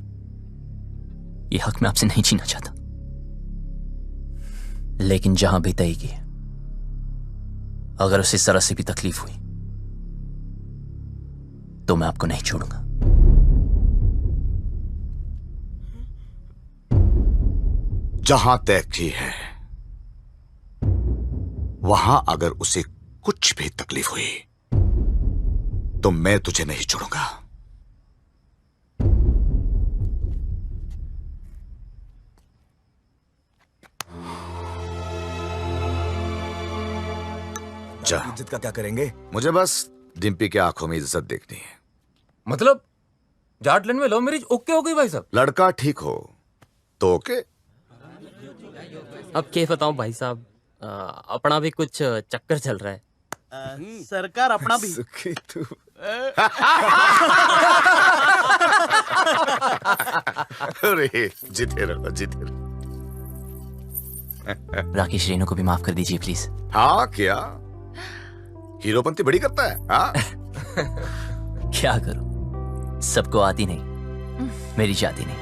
ये हक मैं आपसे नहीं छीनना चाहता, लेकिन जहां भी तय की, अगर उसे जरा से भी तकलीफ हुई तो मैं आपको नहीं छोड़ूंगा। जहां तय की है वहां अगर उसे कुछ भी तकलीफ हुई तो मैं तुझे नहीं छोड़ूंगा। जा। इज्जत का क्या करेंगे? मुझे बस डिम्पी की आंखों में इज्जत देखनी है। मतलब जाटलैंड में लव मैरिज ओके हो गई भाई साहब? लड़का ठीक हो तो ओके। अब क्या बताऊं भाई साहब, अपना भी कुछ चक्कर चल रहा है। सरकार अपना भी। अरे जीते रहो, जीते रहो। राकेश, रेनू को भी माफ कर दीजिए प्लीज। हाँ क्या हीरोपंती बड़ी करता है? हाँ क्या करूं, सबको आती नहीं, मेरी जाती नहीं।